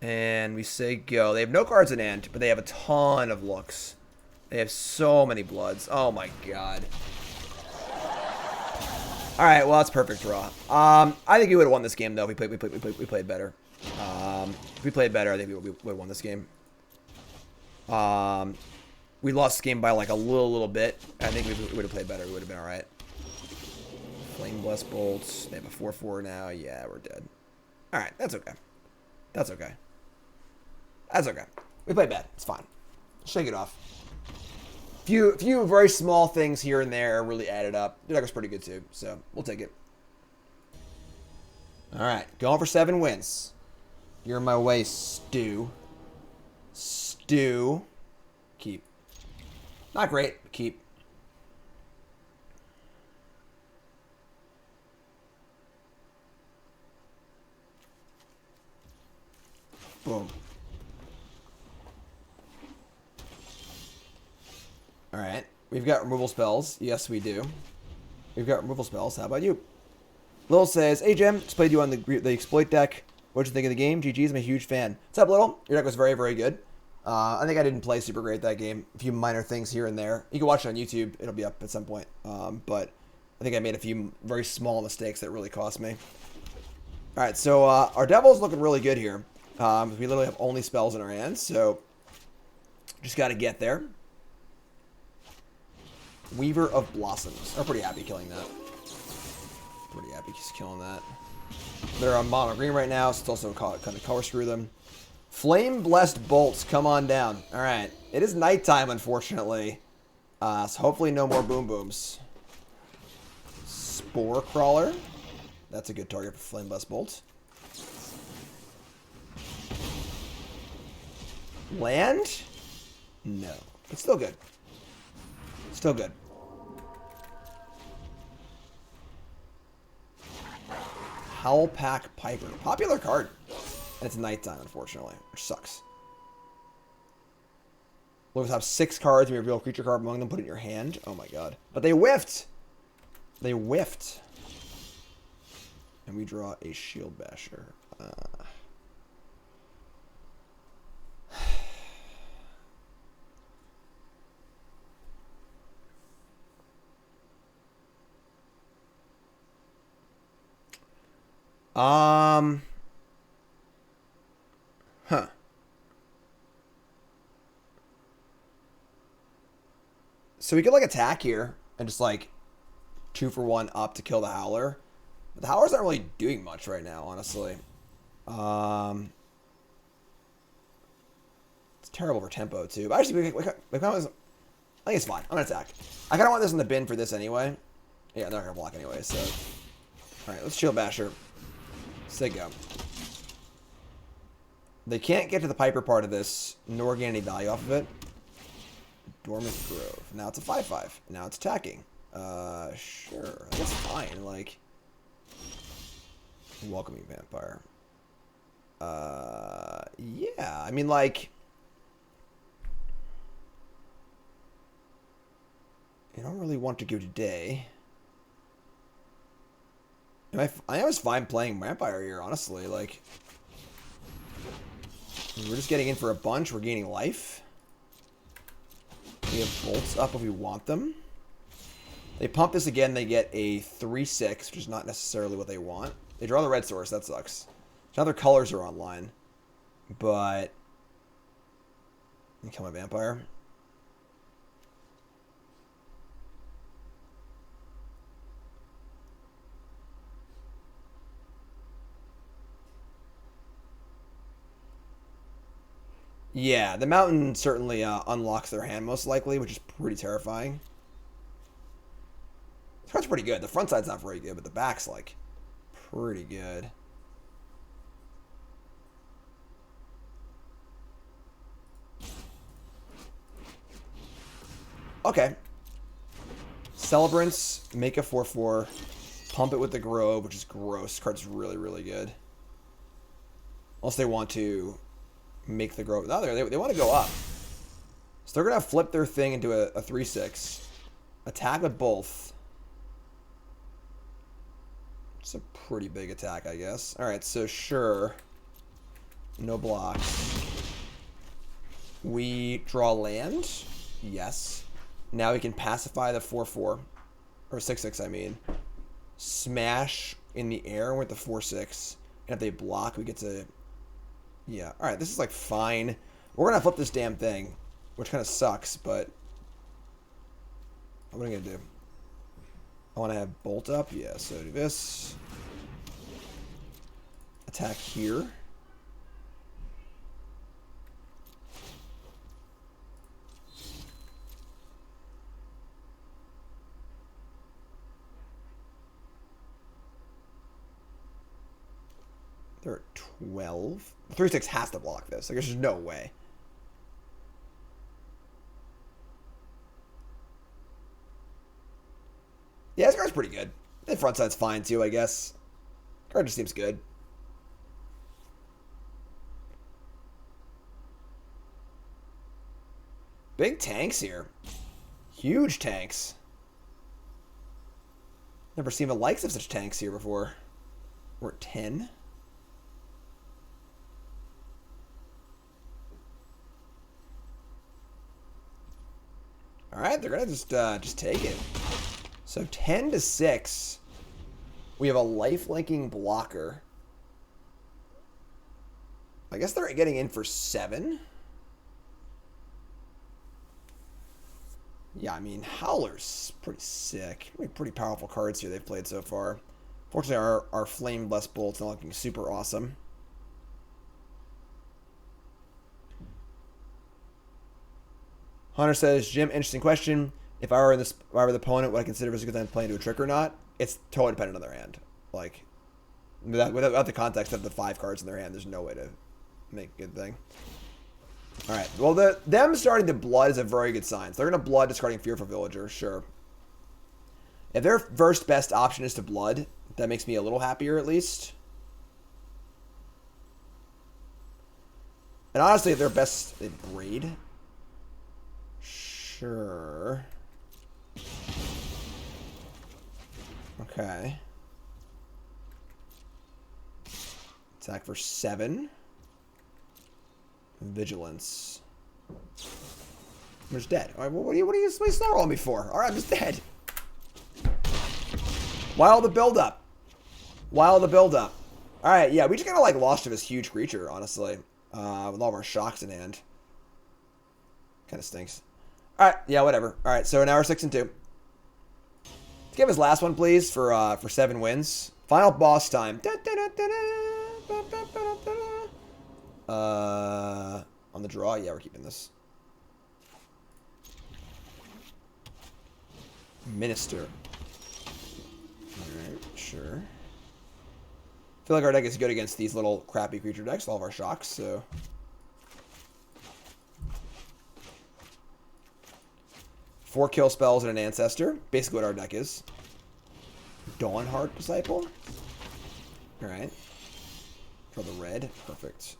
And we say go. They have no cards in hand, but they have a ton of looks. They have so many bloods. Oh, my God. All right, well, that's perfect draw. I think we would have won this game, though. We played better. If we played better, I think we would have won this game. We lost the game by like a little bit. I think we would have played better. We would have been all right. Flame Blessed Bolts. They have a 4/4 now. Yeah, we're dead. All right, that's okay. That's okay. That's okay. We played bad. It's fine. Shake it off. Few very small things here and there really added up. The deck was pretty good too, so we'll take it. All right, going for 7 wins. You're in my way, Stu. Stu. Keep. Not great, but keep. Boom. Alright. We've got removal spells. Yes, we do. We've got removal spells. How about you? Lil says, hey, Jim. Just played you on the exploit deck. What'd you think of the game? GG's. I'm a huge fan. What's up, Little? Your deck was very, very good. I think I didn't play super great that game. A few minor things here and there. You can watch it on YouTube. It'll be up at some point. But I think I made a few very small mistakes that really cost me. Alright, so our Devil's looking really good here. We literally have only spells in our hands, so just got to get there. Weaver of Blossoms. I'm pretty happy killing that. Pretty happy just killing that. They're on mono green right now, so it's also kind of color screw them. Flame Blessed Bolts, come on down. All right, it is nighttime, unfortunately. So hopefully no more boom booms. Spore Crawler. That's a good target for Flame Blessed Bolts. Land? No. It's still good. Still good. Howlpack Piper. Popular card. And it's nighttime, unfortunately, which sucks. We'll have 6 cards. We reveal a creature card among them. Put it in your hand. Oh my god. But they whiffed. They whiffed. And we draw a Shield Basher. Huh. So we could like attack here and just like 2 for 1 up to kill the Howler. But the Howler's not really doing much right now, honestly. It's terrible for tempo too. But actually, I think it's fine. I'm gonna attack. I kind of want this in the bin for this anyway. Yeah, they're not gonna block anyway. So, all right, let's Shield Basher. Say go. They can't get to the Piper part of this, nor gain any value off of it. Dormant Grove. Now it's a 5/5. Now it's attacking. Sure. That's fine. Like, Welcoming Vampire. Yeah. I mean, like, I don't really want to go today. I was fine playing Vampire here, honestly. Like, we're just getting in for a bunch. We're gaining life. We have bolts up if we want them. They pump this again. They get a 3/6, which is not necessarily what they want. They draw the red source. That sucks. Now their colors are online. But you kill my Vampire. Yeah, the mountain certainly unlocks their hand most likely, which is pretty terrifying. This card's pretty good. The front side's not very good, but the back's, like, pretty good. Okay. Celebrants, make a 4/4, pump it with the Grove, which is gross. Card's really, really good. Unless they want to make the Grove. No, they want to go up. So they're going to flip their thing into a 3/6. Attack with both. It's a pretty big attack, I guess. Alright, so sure. No blocks. We draw land. Yes. Now we can pacify the 4/4. Or 6/6, I mean. Smash in the air with the 4/6. And if they block, we get to... Yeah. Alright, this is like fine. We're going to flip this damn thing. Which kind of sucks, but... What am I going to do? I want to have Bolt up. Yeah, so do this. Attack here. They're at 12. 3/6 has to block this. Like, there's just no way. Yeah, this card's pretty good. The front side's fine too, I guess. Card just seems good. Big tanks here. Huge tanks. Never seen the likes of such tanks here before. We're at 10. Alright, they're gonna just take it. So 10-6. We have a lifelinking blocker. I guess they're getting in for 7. Yeah, I mean, Howler's pretty sick. Pretty powerful cards here they've played so far. Fortunately, our Flame Blessed Bolt's not looking super awesome. Hunter says, Jim, interesting question. If I were the opponent, would I consider this a good time to play into a trick or not? It's totally dependent on their hand. Like, without the context of the 5 cards in their hand, there's no way to make a good thing. Alright, well, them starting to blood is a very good sign. So they're going to blood discarding Fearful Villager, sure. If their first best option is to blood, that makes me a little happier at least. And honestly, if their best... They braid. Sure. Okay. Attack for 7. Vigilance. I'm just dead. All right, well, what are you snarling me for? All right, I'm just dead. While the build-up. While the build-up. All right, yeah, we just kind of like lost to this huge creature, honestly, with all of our shocks in hand. Kind of stinks. All right, yeah, whatever. All right, so now we're 6-2. Let's give his last one, please, for 7 wins. Final boss time. On the draw, yeah, we're keeping this. Minister. Alright, sure. I feel like our deck is good against these little crappy creature decks, all of our shocks, so. Four kill spells and an ancestor. Basically what our deck is. Dawnheart Disciple. Alright. For the red. Perfect.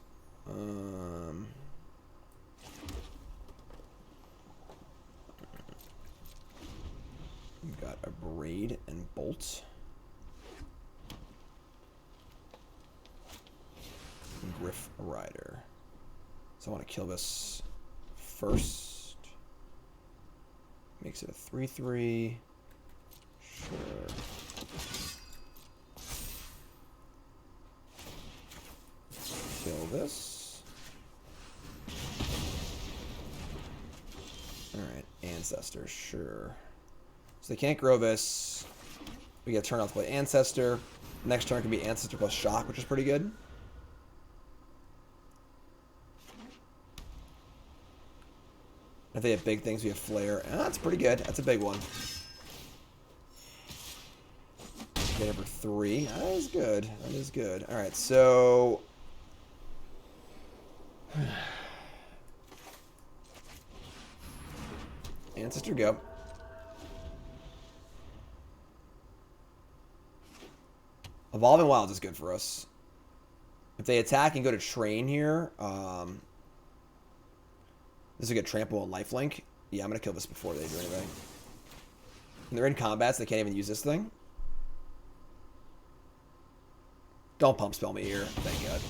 We've got a Braid and Bolt. And Griff Rider. So I want to kill this first. Makes it a 3/3. Sure. Kill this. Alright, Ancestor, sure. So they can't grow this. We get a turn off to play Ancestor. Next turn can be Ancestor plus Shock, which is pretty good. If they have big things, we have Flare. Ah, that's pretty good. That's a big one. Get over 3. That is good. That is good. All right, so... Ancestor, go. Evolving Wilds is good for us. If they attack and go to train here, this is a good trample and lifelink. Yeah, I'm going to kill this before they do anything. And they're in combat, so they can't even use this thing. Don't pump spell me here. Thank God.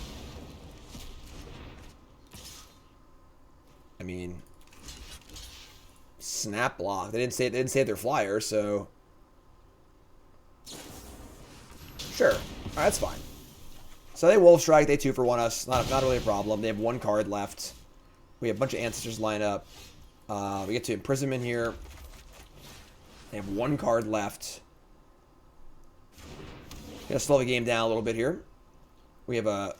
I mean, snap block. They didn't save their flyer, so sure. All right, that's fine. So they Wolf Strike. They 2-for-1 us. Not really a problem. They have 1 card left. We have a bunch of Ancestors line up. We get to Imprisonment here. They have 1 card left. Gonna slow the game down a little bit here. We have a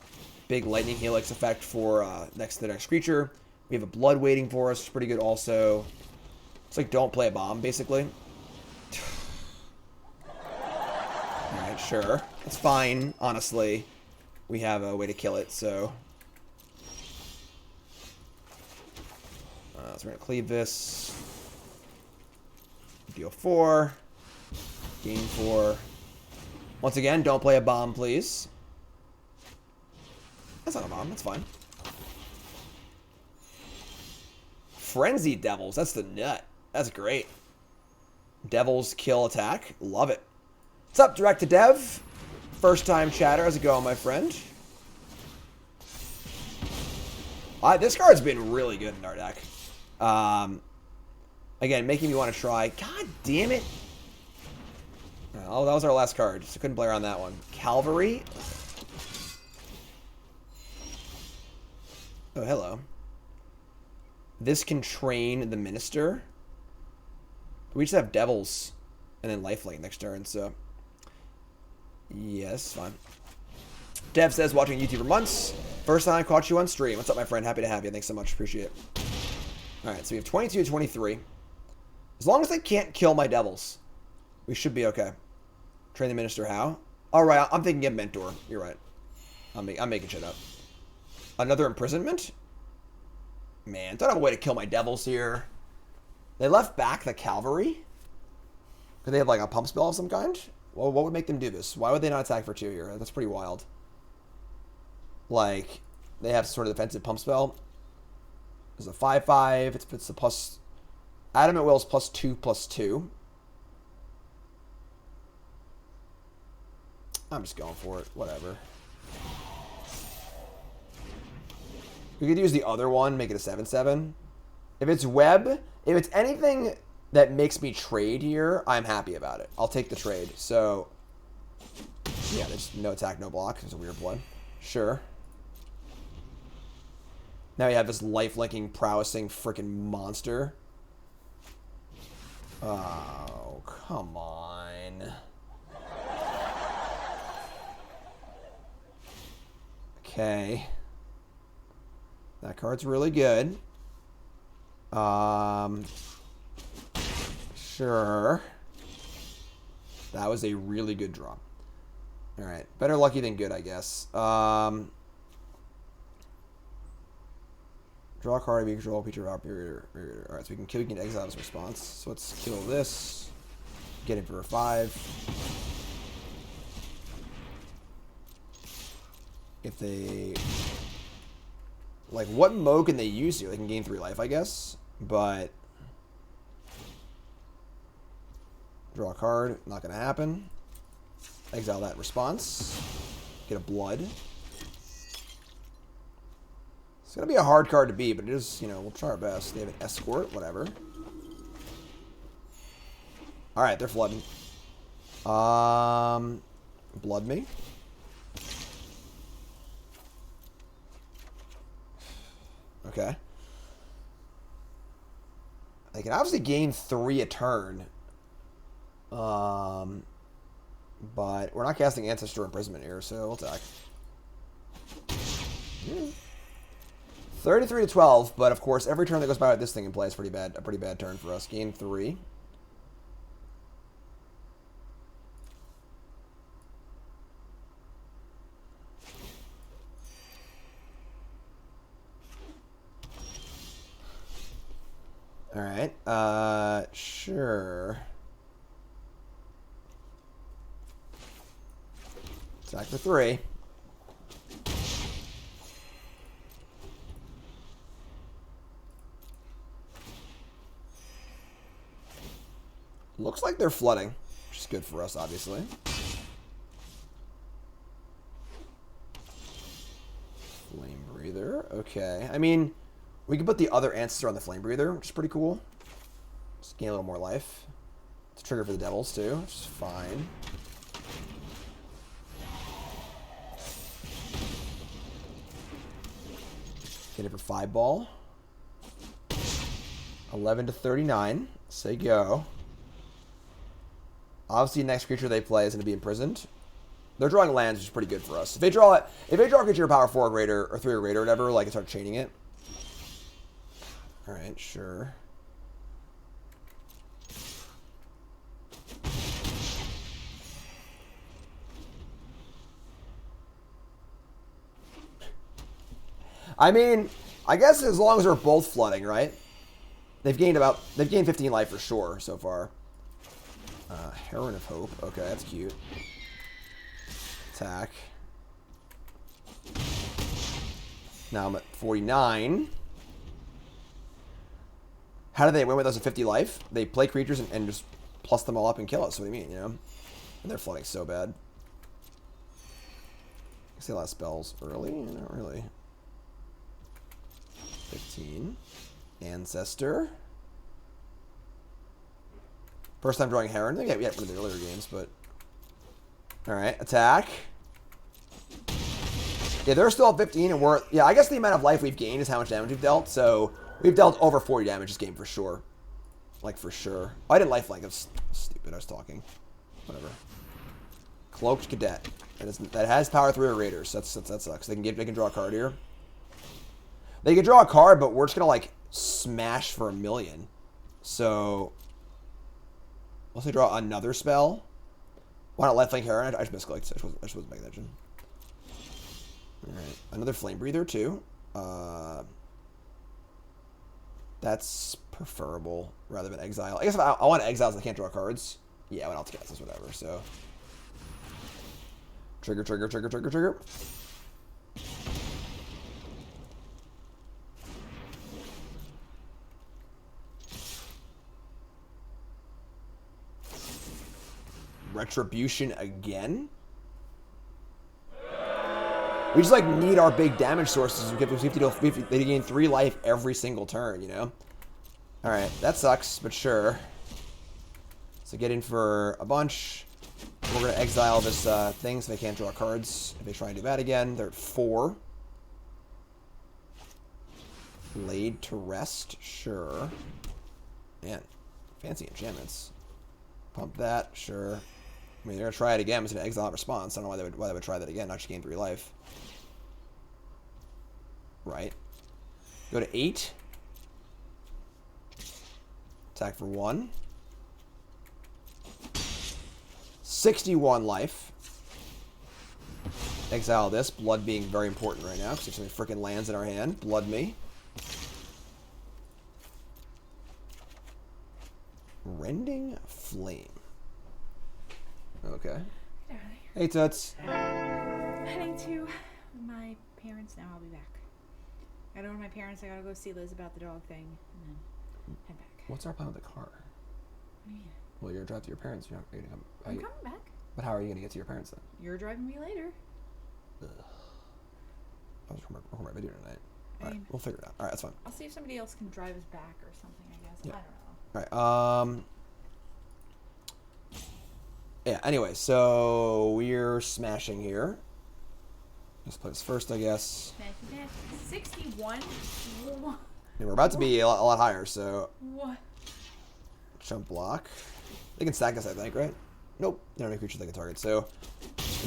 big Lightning Helix effect for the next creature. We have a Blood waiting for us. It's pretty good also. It's like don't play a bomb, basically. Alright, sure. That's fine, honestly. We have a way to kill it, so... so we're going to cleave this. Deal 4. Gain 4. Once again, don't play a bomb, please. That's not a bomb. That's fine. Frenzied Devils. That's the nut. That's great. Devils kill attack. Love it. What's up, Direct to Dev? First time chatter. How's it going, my friend? This card's been really good in our deck. Again, making me want to try. God damn it. Oh, that was our last card. So couldn't play around that one. Cavalry. Oh, hello. This can train the Minister. We just have Devils and then Lifelink next turn, so... Yes, fine. Dev says, watching YouTube for months. First time I caught you on stream. What's up, my friend? Happy to have you. Thanks so much. Appreciate it. Alright, so we have 22, 23. As long as they can't kill my Devils, we should be okay. Train the Minister how? Alright, I'm thinking of Mentor. You're right. I'm making shit up. Another Imprisonment? Man, don't have a way to kill my Devils here. They left back the Cavalry? Could they have like a pump spell of some kind? Well, what would make them do this? Why would they not attack for 2 here? That's pretty wild. Like, they have sort of defensive pump spell. There's a 5/5. It's a plus... Adamant Will's +2/+2. I'm just going for it. Whatever. We could use the other one, make it a 7/7. If it's web, if it's anything that makes me trade here, I'm happy about it. I'll take the trade. So, yeah, there's no attack, no block. There's a weird one. Sure. Now we have this life-linking, prowessing freaking monster. Oh, come on. Okay. That card's really good. Sure. That was a really good draw. Alright. Better lucky than good, I guess. Draw a card if you control feature up your... Alright, so we can exile this response. So let's kill this. Get it for a 5. If they... Like, what mode can they use here? They can gain 3 life, I guess. But... Draw a card. Not going to happen. Exile that response. Get a blood. It's going to be a hard card to beat, but it is, you know, we'll try our best. They have an escort, whatever. Alright, they're flooding. Blood me. Okay. They can obviously gain 3 a turn. But we're not casting Ancestor Imprisonment here, so we'll attack. 33-12, but of course, every turn that goes by with this thing in play is pretty bad. A pretty bad turn for us. Gain 3. Alright. Sure. Attack for 3. Looks like they're flooding, which is good for us, obviously. Flame Breather. Okay. I mean, we can put the other Ancestor on the Flame Breather, which is pretty cool. Just gain a little more life. It's a trigger for the Devils, too, which is fine. Get it for 5 ball. 11 to 39. Say go. Obviously, next creature they play is going to be imprisoned. They're drawing lands, which is pretty good for us. If they draw a creature power 4 or greater, or 3 or greater, or whatever, like, start chaining it. Alright, sure. I mean, I guess as long as they're both flooding, right? They've gained 15 life for sure so far. Heron of Hope. Okay, that's cute. Attack. Now I'm at 49. How do they win with us at 50 life? They play creatures and just plus them all up and kill us. What do you mean, you know? And they're flooding so bad. I see a lot of spells early. Not really. 15. Ancestor. First time drawing Heron. I think we had one of the earlier games, but... Alright, attack. Yeah, they're still at 15, and we're... Yeah, I guess the amount of life we've gained is how much damage we've dealt, so... We've dealt over 40 damage this game for sure. Like, for sure. Oh, I didn't lifelink. I was stupid. I was talking. Whatever. Cloaked Cadet. That has power 3 or greater, so that sucks. They can draw a card here. They can draw a card, but we're just gonna, like, smash for 1,000,000. So... Unless they draw another spell. Why not lifelink Heron? I just misclicked. I just wasn't paying attention. Alright. Another Flame Breather, too. That's preferable rather than exile. I guess if I want to exile so I can't draw cards. Yeah, well, I'll cast this, whatever, so. Trigger, trigger, trigger, trigger, trigger. Retribution again? We just, like, need our big damage sources. They gain 3 life every single turn, you know? Alright, that sucks, but sure. So get in for a bunch. We're going to exile this thing so they can't draw cards. If they try and do that again, they're at 4. Laid to Rest, sure. Man, fancy enchantments. Pump that, sure. I mean, they're going to try it again. It's going to exile response. I don't know why they would try that again. Not just gain 3 life. Right. Go to 8. Attack for 1. 61 life. Exile this. Blood being very important right now because there's so many freaking lands in our hand. Blood me. Rending Flame. Okay. Hey, Toots. Heading to my parents now. I'll be back. I gotta go to my parents. I gotta go see Liz about the dog thing, and then head back. What's our plan with the car? What do you mean? Well, you're gonna drive to your parents. You're not gonna come. I'm coming back. But how are you gonna get to your parents then? You're driving me later. Ugh. I'll just record my video tonight. I Alright, mean, we'll figure it out. Alright, that's fine. I'll see if somebody else can drive us back or something. I guess. Yeah. I don't know. Alright, yeah, anyway, so we're smashing here. Let's play this first, I guess. 61? And we're about to be a lot higher, so... What? Jump block. They can stack us, I think, right? Nope. They don't have creatures they can target, so...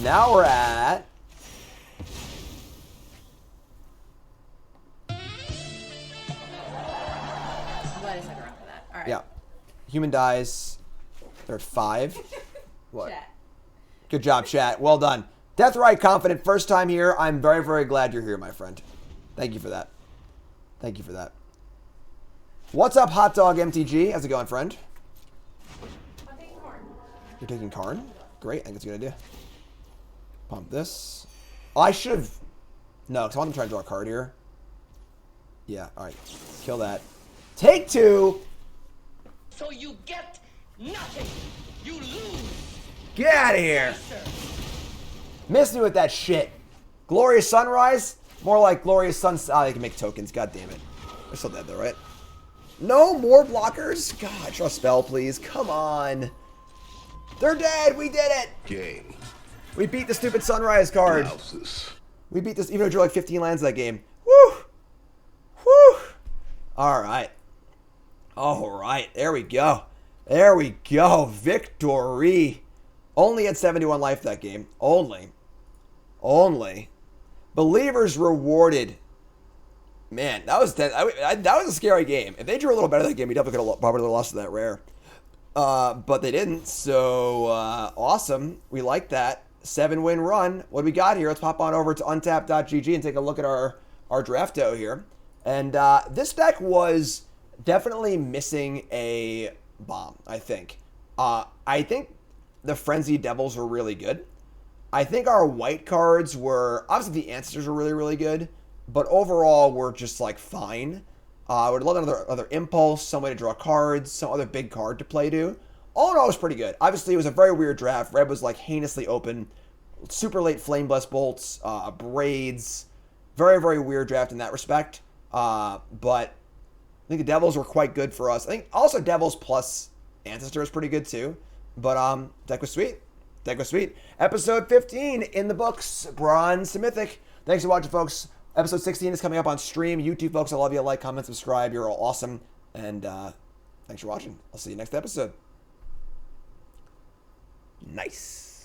Now we're at... I'm glad I stuck around for that. Alright. Yeah. Human dies. They're at 5. What? Chat. Good job, chat. Well done. Deathrite Confident, first time here. I'm very, very glad you're here, my friend. Thank you for that. Thank you for that. What's up, Hot Dog MTG? How's it going, friend? I'm taking Karn. You're taking Karn? Great, I think it's a good idea. Pump this. Oh, I should have... No, because I want to try to draw a card here. Yeah, alright. Kill that. Take 2! So you get nothing. You lose. Get out of here! Sir. Miss me with that shit. Glorious Sunrise? More like Glorious Sunset. Oh, they can make tokens. God damn it. They're still dead though, right? No more blockers? God, draw a spell, please. Come on. They're dead. We did it. Game. We beat the stupid Sunrise card. Louses. We beat this, even though we drew like 15 lands that game. Woo! Woo! Alright. Alright. There we go. There we go. Victory. Only had 71 life that game. Only. Believers rewarded. Man, that was that was a scary game. If they drew a little better that game, we definitely could have probably lost to that rare. But they didn't. So awesome. We like that. 7-win run. What do we got here? Let's pop on over to untap.gg and take a look at our drafto here. And this deck was definitely missing a bomb, I think. I think the Frenzied Devils were really good. I think our white cards were... Obviously, the Ancestors were really, really good. But overall, we're just, like, fine. I would love another Impulse, some way to draw cards, some other big card to play to. All in all, it was pretty good. Obviously, it was a very weird draft. Red was, like, heinously open. Super late Flame Blessed Bolts, Braids. Very, very weird draft in that respect. But I think the Devils were quite good for us. I think also Devils plus Ancestor is pretty good, too. But deck was sweet. Deck was sweet. Episode 15 in the books. Bronze to Mythic. Thanks for watching, folks. Episode 16 is coming up on stream. YouTube, folks, I love you. Like, comment, subscribe. You're all awesome. And thanks for watching. I'll see you next episode. Nice.